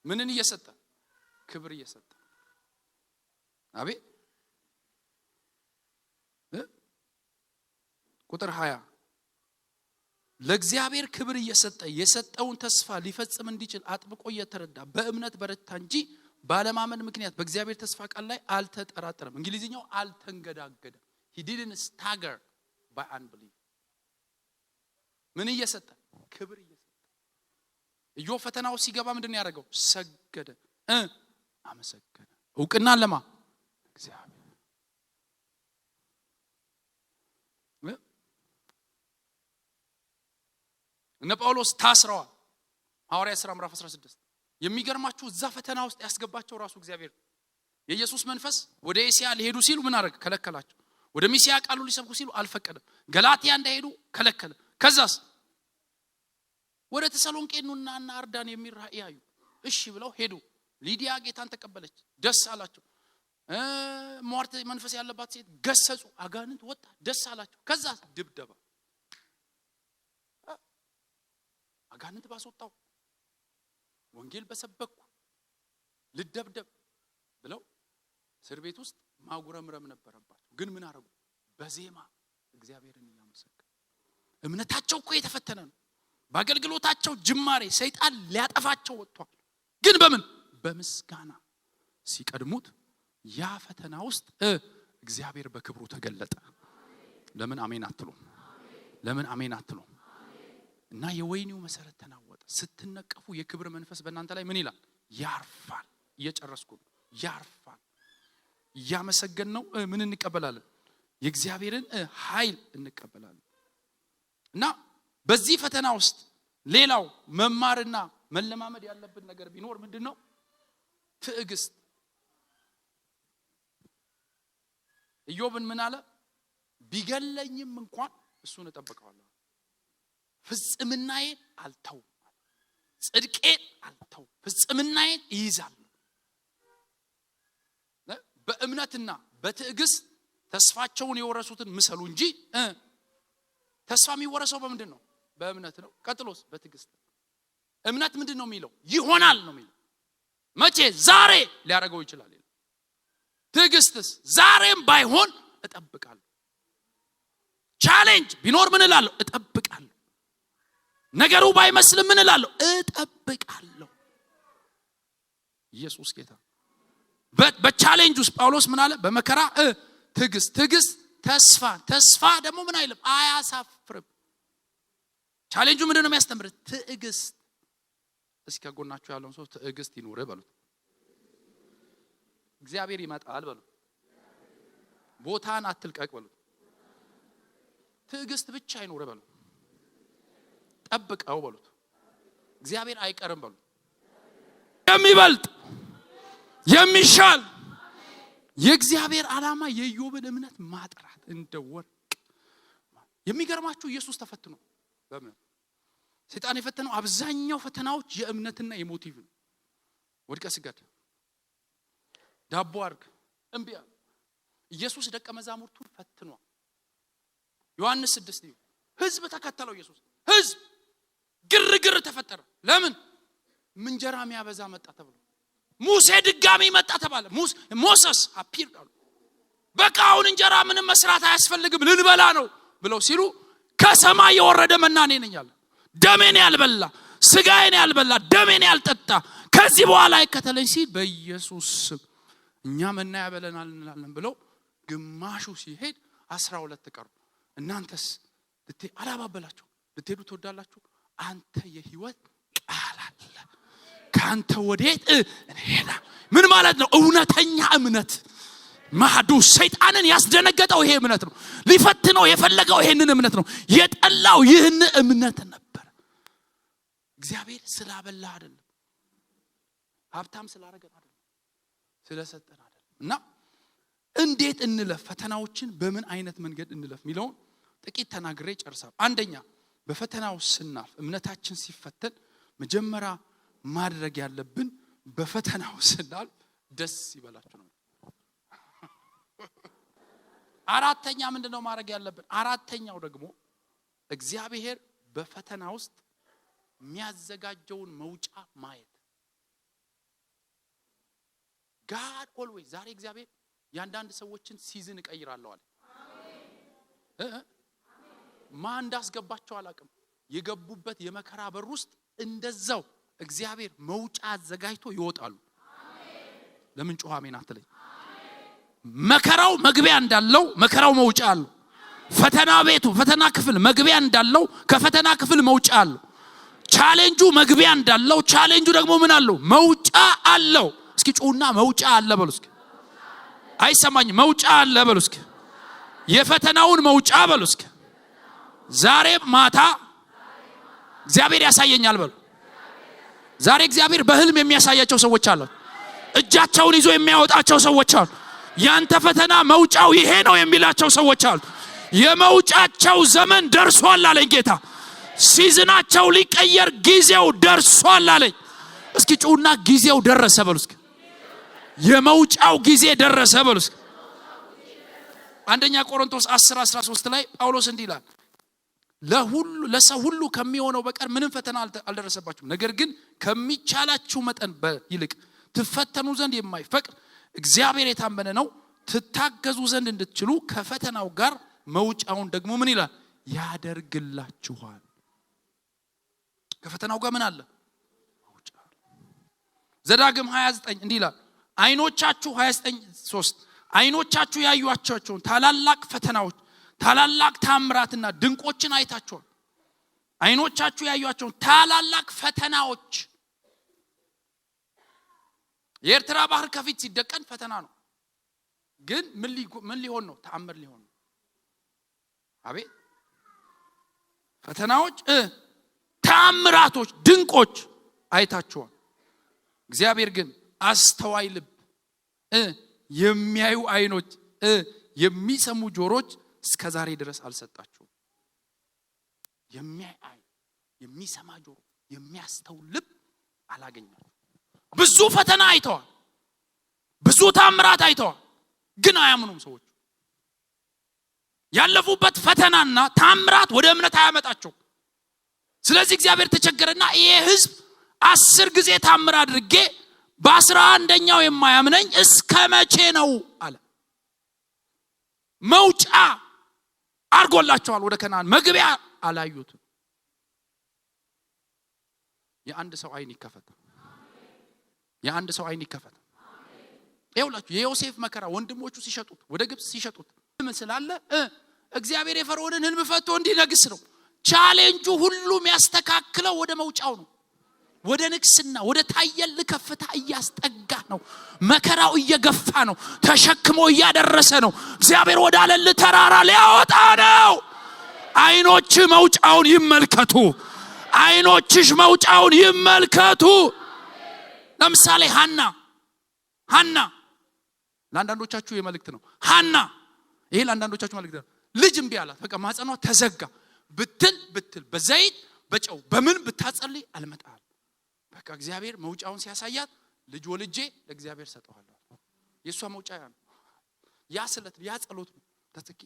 ምንን እየሰጠ? ክብር እየሰጠ። አቤት ቁጥር 20 ለእግዚአብሔር ክብር እየሰጠ የሰጠውን ተስፋ ሊፈጽም እንዲችል አጥብቆ እየተረዳ በእምነት በረታ እንጂ ባለማመን ምክንያት በእግዚአብሔር ተስፋ ቃል ላይ አልተጠራጠረም። እንግሊዝኛው አልተንገዳገደም። he didn't stagger by unbelief። ምን እየሰጠ? ክብር እየሰጠ። ኢዮብ ፈተናው ሲገባ ምንድነው ያደረገው? ሰገደ፣ አመሰገነ። እውቅና ለማ? እግዚአብሔር። እነ ጳውሎስ ታስረዋል። ሐዋርያት ሥራ ምዕራፍ 16 የሚገርማችሁ እዛ ፈተና ውስጥ ያስገባቸው ራሱ እግዚአብሔር። የኢየሱስ መንፈስ ወደ ኤሲያ ሊሄዱ ሲሉ ምን አደረገ? ከለከላቸው። ወደ ሚስያ ቃሉ ሊሰብኩ ሲሉ አልፈቀደም። ገላትያ እንዳይሄዱ ከለከለ። ከዛስ ወደ ተሰሎንቄ ኑና እና አርዳን የሚል ራእይ ያዩ። እሺ ብለው ሄዱ። ሊዲያ ጌታን ተቀበለች፣ ደስ አላቸው። ሟርት መንፈስ ያለባት ሴት ገሰጹ፣ አጋንንት ወጣ፣ ደስ አላቸው። ከዛስ ድብደባ፣ አጋንንት ባስወጣው ወንጌል በሰበኩ ልደብደብ ብለው እስር ቤት ውስጥ ማጉረምረም ነበረባቸው። ግን ምን አረጉ? በዜማ እግዚአብሔርን እያመሰገኑ። እምነታቸው እኮ የተፈተነ ነው። በአገልግሎታቸው ጅማሬ ሰይጣን ሊያጠፋቸው ወጥቷል። ግን በምን? በምስጋና ሲቀድሙት ያ ፈተና ውስጥ እግዚአብሔር በክብሩ ተገለጠ። ለምን አሜን አትሉም? ለምን አሜን አትሉም? እና የወይኒው መሰረት ተናወጠ። ስትነቀፉ የክብር መንፈስ በእናንተ ላይ ምን ይላል? ያርፋል። እየጨረስኩ ነው። ያርፋል። እያመሰገን ነው ምን እንቀበላለን? የእግዚአብሔርን ኃይል እንቀበላለን። እና በዚህ ፈተና ውስጥ ሌላው መማርና መለማመድ ያለብን ነገር ቢኖር ምንድነው? ትዕግስት። ኢዮብን ምን አለ? ቢገለኝም እንኳን እሱን እጠብቀዋለሁ፣ ፍጽምናዬን አልተውም፣ ጽድቄን አልተውም፣ ፍጽምናዬን ይይዛለሁ። በእምነትና በትዕግስት ተስፋቸውን የወረሱትን ምሰሉ እንጂ ተስፋ የሚወረሰው በምንድን ነው? በእምነት ነው። ቀጥሎስ በትዕግስት። እምነት ምንድን ነው የሚለው? ይሆናል ነው የሚለው። መቼ? ዛሬ ሊያደርገው ይችላል። ትዕግስትስ ዛሬም ባይሆን እጠብቃለሁ። ቻሌንጅ ቢኖር ምን እላለሁ? እጠብቃለሁ። ነገሩ ባይመስልም ምን እላለሁ? እጠብቃለሁ። ኢየሱስ ጌታ። በቻሌንጅ ውስጥ ጳውሎስ ምን አለ? በመከራ ትዕግስት፣ ትዕግስት ተስፋ፣ ተስፋ ደግሞ ምን አይልም? አያሳፍርም። ቻሌንጁ ምንድነው የሚያስተምር? ትዕግስት። እስኪ ከጎናችሁ ያለውን ሰው ትዕግስት ይኑር በሉት። እግዚአብሔር ይመጣል በሉት። ቦታን አትልቀቅ በሉት። ትዕግስት ብቻ ይኑር በሉት። ጠብቀው በሉት። እግዚአብሔር አይቀርም በሉት። የሚበልጥ የሚሻል የእግዚአብሔር ዓላማ የኢዮብን እምነት ማጥራት እንደ ወርቅ። የሚገርማችሁ ኢየሱስ ተፈትኖ በእምነት ሰይጣን የፈተነው አብዛኛው ፈተናዎች የእምነትና የሞቲቭ ነው። ወድቀ ስገድ፣ ዳቦ አርግ፣ እምቢ አለ። ኢየሱስ ደቀ መዛሙርቱን ፈትኗል። ዮሐንስ 6 ነው። ህዝብ ተከተለው ኢየሱስ። ህዝብ ግርግር ተፈጠረ። ለምን? እንጀራ የሚያበዛ መጣ ተብሎ። ሙሴ ድጋሚ መጣ ተባለ። ሞሰስ አፒርድ አሉ። በቃ አሁን እንጀራ ምንም መስራት አያስፈልግም ልንበላ ነው ብለው ሲሉ ከሰማይ የወረደ መና ነኝ አለ። ደሜን ያልበላ ስጋዬን ያልበላ ደሜን ያልጠጣ ከዚህ በኋላ አይከተለኝ ሲል በኢየሱስ ስም እኛ መና ያበለናል እንላለን ብለው ግማሹ ሲሄድ 12 ቀሩ። እናንተስ አላባበላችሁ ልትሄዱ ትወዳላችሁ? አንተ የህይወት ቃል አለ ካንተ ወዴት እንሄዳ? ምን ማለት ነው? እውነተኛ እምነት ማዱ ሰይጣንን ያስደነገጠው ይሄ እምነት ነው። ሊፈትነው የፈለገው ይሄንን እምነት ነው። የጠላው ይህን እምነት ነበር። እግዚአብሔር ስላበላ አይደለም፣ ሀብታም ስላረገን አይደለም፣ ስለሰጠን አይደለም። እና እንዴት እንለፍ፣ ፈተናዎችን በምን አይነት መንገድ እንለፍ ሚለውን ጥቂት ተናግሬ ጨርሳለሁ። አንደኛ በፈተናው ስናልፍ እምነታችን ሲፈተን መጀመሪያ ማድረግ ያለብን በፈተናው ስናልፍ ደስ ይበላችሁ ነው። አራተኛ ምንድነው ማድረግ ያለብን? አራተኛው ደግሞ እግዚአብሔር በፈተና ውስጥ የሚያዘጋጀውን መውጫ ማየት። God always ዛሬ እግዚአብሔር ያንዳንድ ሰዎችን ሲዝን እቀይራለሁ አለ። ማን እንዳስገባቸው አላውቅም። የገቡበት የመከራ በር ውስጥ እንደዛው እግዚአብሔር መውጫ አዘጋጅቶ ይወጣሉ። ለምን ጮህ አሜን አትለኝ? መከራው መግቢያ እንዳለው መከራው መውጫ አለው። ፈተና ቤቱ ፈተና ክፍል መግቢያ እንዳለው ከፈተና ክፍል መውጫ አለው። ቻሌንጁ መግቢያ እንዳለው ቻሌንጁ ደግሞ ምን አለው? መውጫ አለው። እስኪ ጮህና መውጫ አለ በሉ እስኪ። አይሰማኝ? መውጫ አለ በሉ እስኪ። የፈተናውን መውጫ በሉ እስኪ። ዛሬ ማታ እግዚአብሔር ያሳየኛል በሉ። ዛሬ እግዚአብሔር በህልም የሚያሳያቸው ሰዎች አሉ። እጃቸውን ይዞ የሚያወጣቸው ሰዎች አሉ። ያንተ ፈተና መውጫው ይሄ ነው የሚላቸው ሰዎች አሉ። የመውጫቸው ዘመን ደርሷል አለኝ ጌታ። ሲዝናቸው ሊቀየር ጊዜው ደርሷል አለኝ። እስኪ ጩና ጊዜው ደረሰ በሉ እስኪ። የመውጫው ጊዜ ደረሰ በሉ እስኪ። አንደኛ ቆሮንቶስ 10:13 ላይ ጳውሎስ እንዲህ ይላል፣ ለሰው ሁሉ ከሚሆነው በቀር ምንም ፈተና አልደረሰባችሁም፣ ነገር ግን ከሚቻላችሁ መጠን ይልቅ ትፈተኑ ዘንድ የማይፈቅድ እግዚአብሔር የታመነ ነው፣ ትታገዙ ዘንድ እንድትችሉ ከፈተናው ጋር መውጫውን ደግሞ ምን ይላል? ያደርግላችኋል። ከፈተናው ጋር ምን አለ? መውጫ። ዘዳግም 29 እንዲህ ይላል፣ አይኖቻችሁ 29:3 አይኖቻችሁ ያዩአቸውን ታላላቅ ፈተናዎች ታላላቅ ታምራትና ድንቆችን አይታችኋል። አይኖቻችሁ ያዩአቸውን ታላላቅ ፈተናዎች። የኤርትራ ባህር ከፊት ሲደቀን ፈተና ነው። ግን ምን ሊሆን ነው? ተአምር ሊሆን ነው። አቤት ፈተናዎች፣ ተአምራቶች፣ ድንቆች አይታችኋል። እግዚአብሔር ግን አስተዋይ ልብ፣ የሚያዩ አይኖች፣ የሚሰሙ ጆሮች እስከዛሬ ድረስ አልሰጣችሁም። የሚያይ አይን፣ የሚሰማ ጆሮ፣ የሚያስተውል ልብ አላገኛችሁም። ብዙ ፈተና አይተዋል፣ ብዙ ታምራት አይተዋል፣ ግን አያምኑም ሰዎች። ያለፉበት ፈተናና ታምራት ወደ እምነት አያመጣቸው። ስለዚህ እግዚአብሔር ተቸገረና ይሄ ህዝብ 10 ጊዜ ታምር አድርጌ በ11ኛው የማያምነኝ እስከ መቼ ነው አለ። መውጫ አርጎላቸዋል ወደ ከነዓን፣ መግቢያ አላዩትም። የአንድ ሰው አይን ይከፈት፣ የአንድ ሰው አይን ይከፈት። ይኸውላችሁ የዮሴፍ መከራ ወንድሞቹ ሲሸጡት ወደ ግብጽ ሲሸጡት ምን ስላለ እግዚአብሔር የፈርዖንን ህልም ፈቶ እንዲነግስ ነው። ቻሌንጁ ሁሉም ያስተካክለው ወደ መውጫው ነው። ወደ ንግስና ወደ ታየል ከፍታ እያስጠጋ ነው። መከራው እየገፋ ነው። ተሸክሞ እያደረሰ ነው። እግዚአብሔር ወደ አለል ተራራ ሊያወጣ ነው። አይኖች መውጫውን ይመልከቱ። አይኖችሽ መውጫውን ይመልከቱ። ለምሳሌ ሃና ለአንዳንዶቻችሁ የመልእክት ነው። ሃና ይሄ ለአንዳንዶቻችሁ መልእክት ነው። ልጅ እምቢ አላት። በቃ ማህፀኗ ተዘጋ። ብትል በዘይት በጨው በምን ብታጸልይ አልመጣም። በቃ እግዚአብሔር መውጫውን ሲያሳያት ልጅ ወልጄ ለእግዚአብሔር ሰጠዋለሁ። የሷ መውጫ ያ ነው። ያ ስለት ያ ጸሎት ነው። ተስኪ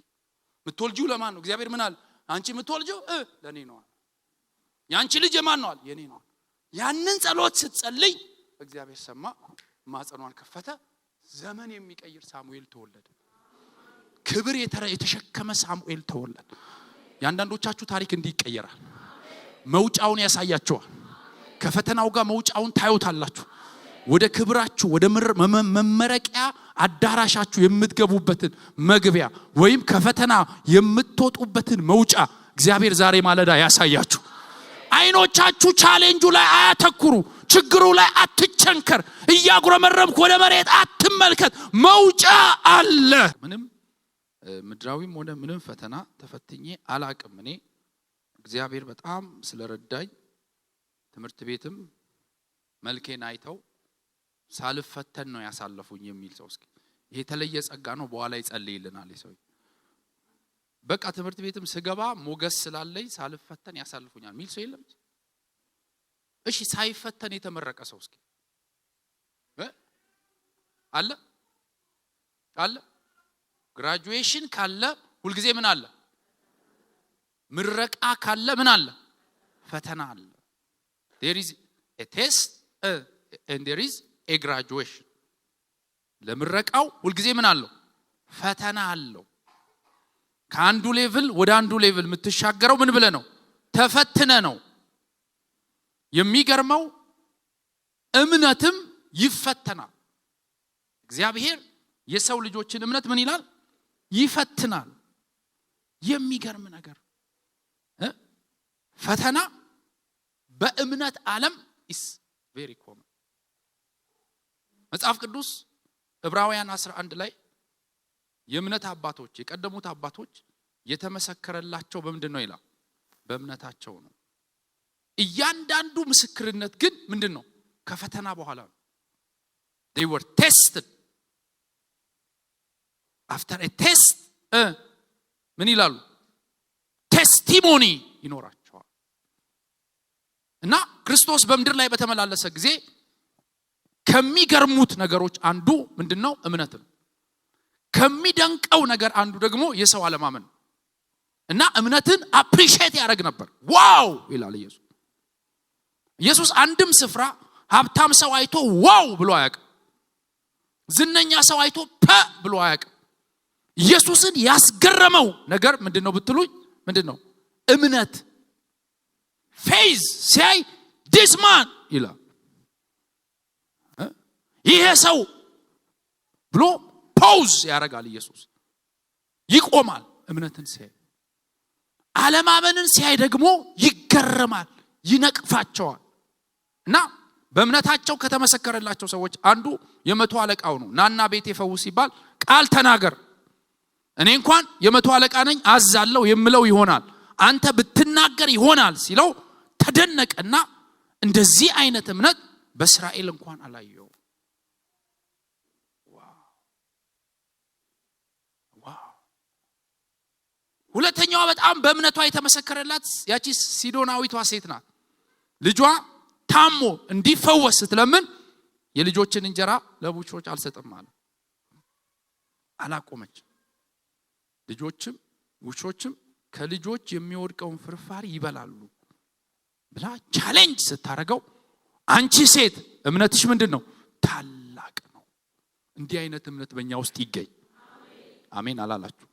ምትወልጂው ለማን ነው? እግዚአብሔር ምን አለ? አንቺ ምትወልጂው ለኔ ነው። ያንቺ ልጅ የማን ነው? የኔ ነው። ያንን ጸሎት ስትጸልይ እግዚአብሔር ሰማ፣ ማህፀኗን ከፈተ። ዘመን የሚቀይር ሳሙኤል ተወለደ። ክብር የተሸከመ ሳሙኤል ተወለደ። ያንዳንዶቻችሁ ታሪክ እንዲቀየራል። መውጫውን ያሳያችኋል። ከፈተናው ጋር መውጫውን ታዩታላችሁ። ወደ ክብራችሁ ወደ መመረቂያ አዳራሻችሁ የምትገቡበትን መግቢያ ወይም ከፈተና የምትወጡበትን መውጫ እግዚአብሔር ዛሬ ማለዳ ያሳያችሁ። አይኖቻችሁ ቻሌንጁ ላይ አያተኩሩ። ችግሩ ላይ አትቸንከር። እያጉረመረምክ ወደ መሬት አትመልከት። መውጫ አለ። ምንም ምድራዊም ሆነ ምንም ፈተና ተፈትኜ አላቅም። እኔ እግዚአብሔር በጣም ስለረዳኝ ትምህርት ቤትም መልኬን አይተው ሳልፈተን ነው ያሳለፉኝ የሚል ሰው እስኪ ይሄ ተለየ ጸጋ ነው። በኋላ ይጸልይልናል ይሰው። በቃ ትምህርት ቤትም ስገባ ሞገስ ስላለኝ ሳልፈተን ያሳልፉኛል የሚል ሰው የለም። እሺ ሳይፈተን የተመረቀ ሰው እስኪ አለ ግራጁዌሽን ካለ ሁልጊዜ ምን አለ? ምረቃ ካለ ምን አለ? ፈተና አለ። there is a test and there is a graduation። ለምረቃው ሁልጊዜ ምን አለው? ፈተና አለው። ከአንዱ ሌቭል ወደ አንዱ ሌቭል የምትሻገረው ምን ብለ ነው? ተፈትነ ነው። የሚገርመው እምነትም ይፈተናል። እግዚአብሔር የሰው ልጆችን እምነት ምን ይላል? ይፈትናል። የሚገርም ነገር ፈተና በእምነት ዓለም is very common። መጽሐፍ ቅዱስ ዕብራውያን 11 ላይ የእምነት አባቶች የቀደሙት አባቶች የተመሰከረላቸው በምንድነው ይላል? በእምነታቸው ነው። እያንዳንዱ ምስክርነት ግን ምንድነው? ከፈተና በኋላ ነው። they were tested after a test ምን ይላሉ? ቴስቲሞኒ ይኖራቸዋል። እና ክርስቶስ በምድር ላይ በተመላለሰ ጊዜ ከሚገርሙት ነገሮች አንዱ ምንድነው? እምነት ነው። ከሚደንቀው ነገር አንዱ ደግሞ የሰው አለማመን። እና እምነትን አፕሪሺየት ያደርግ ነበር። ዋው ይላል ኢየሱስ። ኢየሱስ አንድም ስፍራ ሀብታም ሰው አይቶ ዋው ብሎ አያውቅም። ዝነኛ ሰው አይቶ ፐ ብሎ አያውቅም። ኢየሱስን ያስገረመው ነገር ምንድነው ብትሉኝ ምንድነው? እምነት ፌዝ ሲያይ this man ይላል ይሄ ሰው ብሎ ፖዝ ያደርጋል። ኢየሱስ ይቆማል እምነትን ሲያይ። አለማመንን ሲያይ ደግሞ ይገረማል፣ ይነቅፋቸዋል። እና በእምነታቸው ከተመሰከረላቸው ሰዎች አንዱ የመቶ አለቃው ነው። ናና ቤቴ ፈውስ ሲባል ቃል ተናገር፣ እኔ እንኳን የመቶ አለቃ ነኝ አዛለው የምለው ይሆናል፣ አንተ ብትናገር ይሆናል ሲለው ተደነቀና እንደዚህ አይነት እምነት በእስራኤል እንኳን አላየው። ሁለተኛዋ በጣም በእምነቷ የተመሰከረላት ያቺ ሲዶናዊቷ ሴት ናት። ልጇ ታሞ እንዲፈወስ ስትለምን የልጆችን እንጀራ ለውሾች አልሰጥም አለ። አላቆመች። ልጆችም ውሾችም ከልጆች የሚወድቀውን ፍርፋሪ ይበላሉ ብላ ቻሌንጅ ስታረገው አንቺ ሴት እምነትሽ ምንድነው? ታላቅ ነው። እንዲህ አይነት እምነት በእኛ ውስጥ ይገኝ። አሜን አላላችሁ?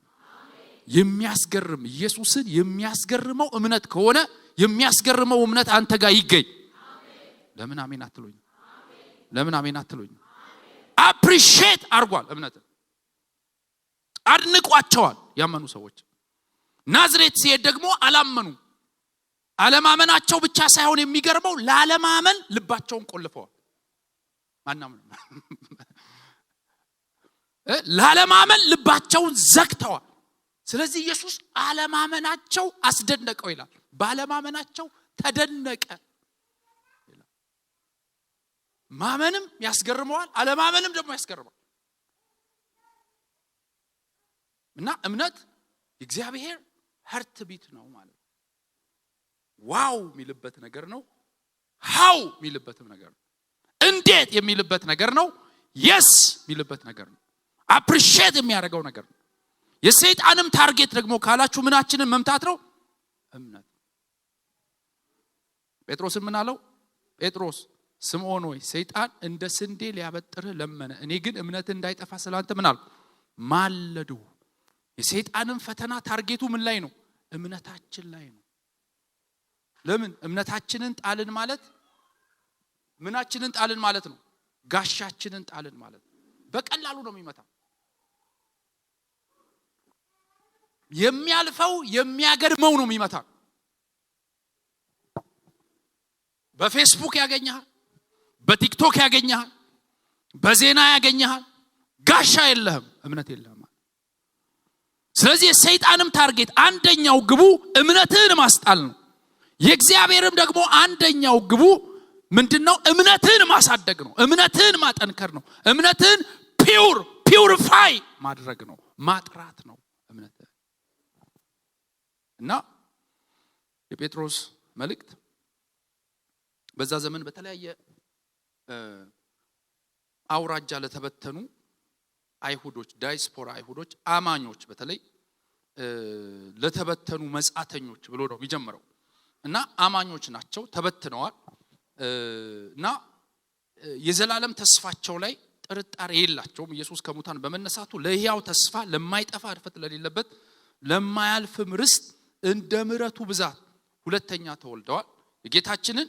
የሚያስገርም ኢየሱስን የሚያስገርመው እምነት ከሆነ የሚያስገርመው እምነት አንተ ጋር ይገኝ። ለምን አሜን አትሉኝ? ለምን አሜን አትሉኝ? አፕሪሺየት አርጓል። እምነትን አድንቋቸዋል ያመኑ ሰዎች። ናዝሬት ሲሄድ ደግሞ አላመኑ። አለማመናቸው ብቻ ሳይሆን የሚገርመው ላለማመን ልባቸውን ቆልፈዋል። ማናምን ላለማመን ልባቸውን ዘግተዋል። ስለዚህ ኢየሱስ አለማመናቸው አስደነቀው ይላል። ባለማመናቸው ተደነቀ ይላል። ማመንም ያስገርመዋል፣ አለማመንም ደግሞ ያስገርመዋል። እና እምነት እግዚአብሔር ሀርት ቢት ነው ማለት ነው። ዋው የሚልበት ነገር ነው። ሃው የሚልበትም ነገር ነው። እንዴት የሚልበት ነገር ነው። የስ የሚልበት ነገር ነው። አፕሪሺየት የሚያደርገው ነገር ነው። የሰይጣንም ታርጌት ደግሞ ካላችሁ ምናችንን መምታት ነው? እምነት። ጴጥሮስን ምን አለው? ጴጥሮስ ስምዖን ሆይ ሰይጣን እንደ ስንዴ ሊያበጥርህ ለመነ፣ እኔ ግን እምነት እንዳይጠፋ ስላንተ ምን አልኩ? ማለዱ። የሰይጣንም ፈተና ታርጌቱ ምን ላይ ነው? እምነታችን ላይ ነው። ለምን እምነታችንን ጣልን ማለት ምናችንን ጣልን ማለት ነው? ጋሻችንን ጣልን ማለት ነው። በቀላሉ ነው የሚመታ። የሚያልፈው የሚያገርመው ነው የሚመታ። በፌስቡክ ያገኛል፣ በቲክቶክ ያገኛል፣ በዜና ያገኛል። ጋሻ የለህም፣ እምነት የለህም። ስለዚህ የሰይጣንም ታርጌት አንደኛው ግቡ እምነትን ማስጣል ነው። የእግዚአብሔርም ደግሞ አንደኛው ግቡ ምንድነው? እምነትን ማሳደግ ነው። እምነትን ማጠንከር ነው። እምነትን ፒውሪፋይ ማድረግ ነው፣ ማጥራት ነው እምነት። እና የጴጥሮስ መልእክት በዛ ዘመን በተለያየ አውራጃ ለተበተኑ አይሁዶች ዳይስፖራ አይሁዶች አማኞች በተለይ ለተበተኑ መጻተኞች ብሎ ነው የሚጀምረው እና አማኞች ናቸው ተበትነዋል እና የዘላለም ተስፋቸው ላይ ጥርጣሬ የላቸውም። ኢየሱስ ከሙታን በመነሳቱ ለሕያው ተስፋ ለማይጠፋ እድፈት ለሌለበት ለማያልፍ ርስት እንደ ምሕረቱ ብዛት ሁለተኛ ተወልደዋል። የጌታችንን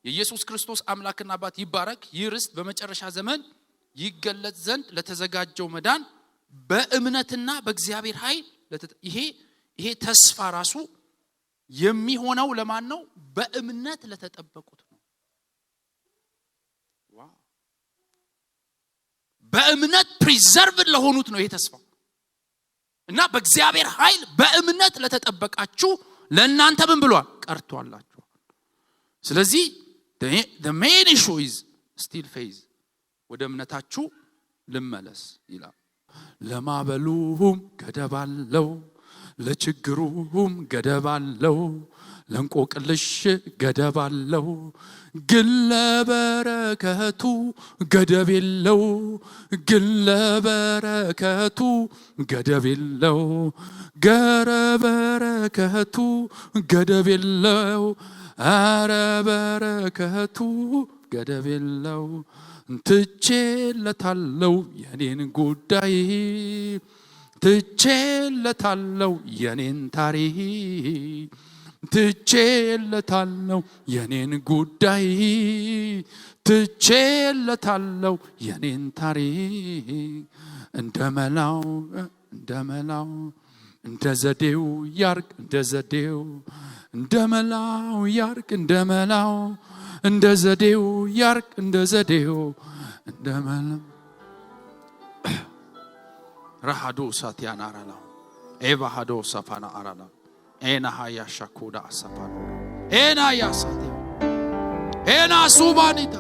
የኢየሱስ ክርስቶስ አምላክና አባት ይባረክ። ይህ ርስት በመጨረሻ ዘመን ይገለጥ ዘንድ ለተዘጋጀው መዳን በእምነትና በእግዚአብሔር ኃይል ይሄ ተስፋ ራሱ የሚሆነው ለማን ነው? በእምነት ለተጠበቁት ነው። ዋው! በእምነት ፕሪዘርቭ ለሆኑት ነው ይሄ ተስፋ እና በእግዚአብሔር ኃይል በእምነት ለተጠበቃችሁ ለእናንተ ምን ብሏል? ቀርቷላችሁ። ስለዚህ the main issue is still faith። ወደ እምነታችሁ ልመለስ ይላል። ለማበሉም ገደብ አለው፣ ለችግሩም ገደብ አለው፣ ለንቆቅልሽ ገደብ አለው፣ ግን ለበረከቱ ገደብ የለው፣ ግን ለበረከቱ ገደብ የለው፣ በረከቱ ገደብ የለው፣ አረ በረከቱ ገደብ የለው። ትቼለታለው የኔን ጉዳይ፣ ትቼለታለው የኔን ታሪክ፣ ትቼለታለው የኔን ጉዳይ፣ ትቼለታለው የኔን ታሪክ። እንደመላው እንደ ዘዴው ያርግ፣ እንደ ዘዴው እንደመላው ያርግ፣ እንደመላው እንደ ዘዴው ያርግ፣ እንደ ዘዴው እንደመላው ረሃዶ ሳቲያና አራላ ኤባሃዶ ሰፋና አራላ ኤና ሃያ ሻኩዳ አሰፋና ኤና ያሳቴ ኤና ሱባኒታ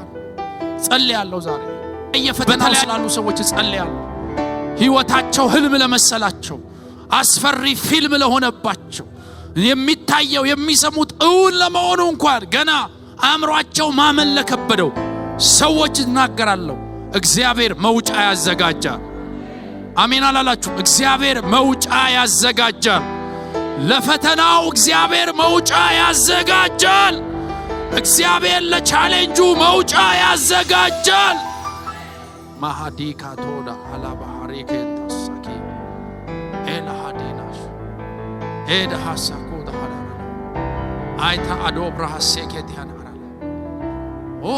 ጸልያለሁ። ዛሬ እየፈተና ስላሉ ሰዎች ጸልያለሁ። ህይወታቸው ህልም ለመሰላቸው፣ አስፈሪ ፊልም ለሆነባቸው፣ የሚታየው የሚሰሙት እውን ለመሆኑ እንኳን ገና አእምሯቸው ማመን ለከበደው ሰዎች እናገራለሁ። እግዚአብሔር መውጫ ያዘጋጃል። አሜን አላላችሁ? እግዚአብሔር መውጫ ያዘጋጃል። ለፈተናው እግዚአብሔር መውጫ ያዘጋጃል። እግዚአብሔር ለቻሌንጁ መውጫ ያዘጋጃል። ማሃዲ ካቶዳ አላባሃሪ ከንታሳኪ ኤላሃዲናሽ ኤዳሃሳኮ ዳሃራ አይታ አዶብራ ሐሴከት ያናራ ኦ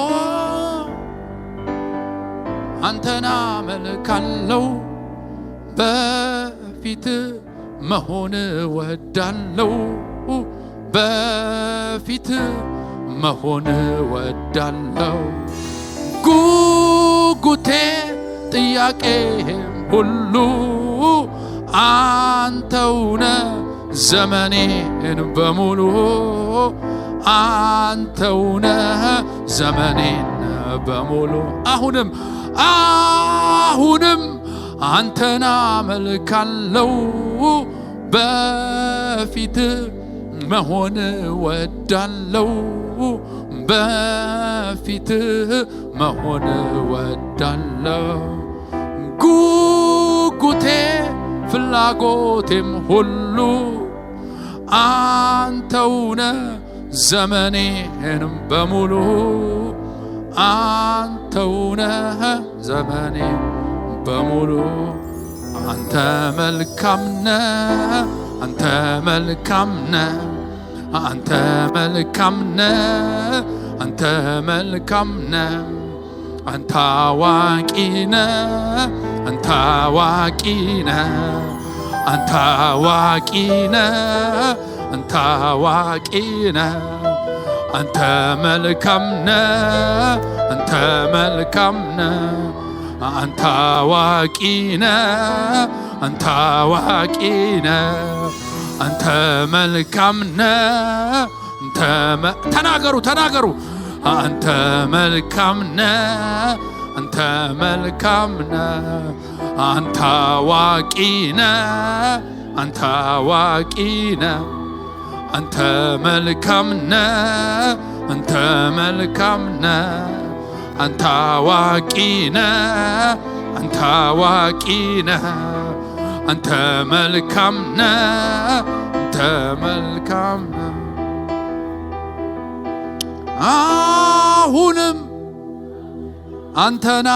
አንተና መልካለው በፊት መሆን ወዳለው በፊት መሆን ወዳለው ጉጉቴ ጥያቄም ሁሉ አንተውነ ዘመኔን በሙሉ አንተውነ ዘመኔን በሙሉ አሁንም አንተና መልካለው በፊት መሆን ወዳለው በፊት መሆን ወዳለው ጉጉቴ ፍላጎቴም ሁሉ አንተውነ ዘመኔንም በሙሉ አንተውነ ዘመኔን በሙሉ አንተ መልካምነ አንተ መልካምነ አንተ መልካምነ አንተ መልካምነ አንተ አዋቂነ አንተ አዋቂነ አንተ አዋቂነ አንተ አዋቂነ አንተ መልካምነ አንተ መልካምነ አንተ አዋቂነ አንተ አዋቂነ አንተ መልካምነ ተናገሩ አንተ መልካምነ አንተ መልካምነ አንተ አዋቂነ አንተ አዋቂነ አንተ መልካምነ አንተ መልካም ነህ፣ አንተ አዋቂ ነህ፣ አንተ አዋቂ ነህ፣ አንተ መልካም ነህ፣ አንተ መልካም ነህ። አሁንም አንተና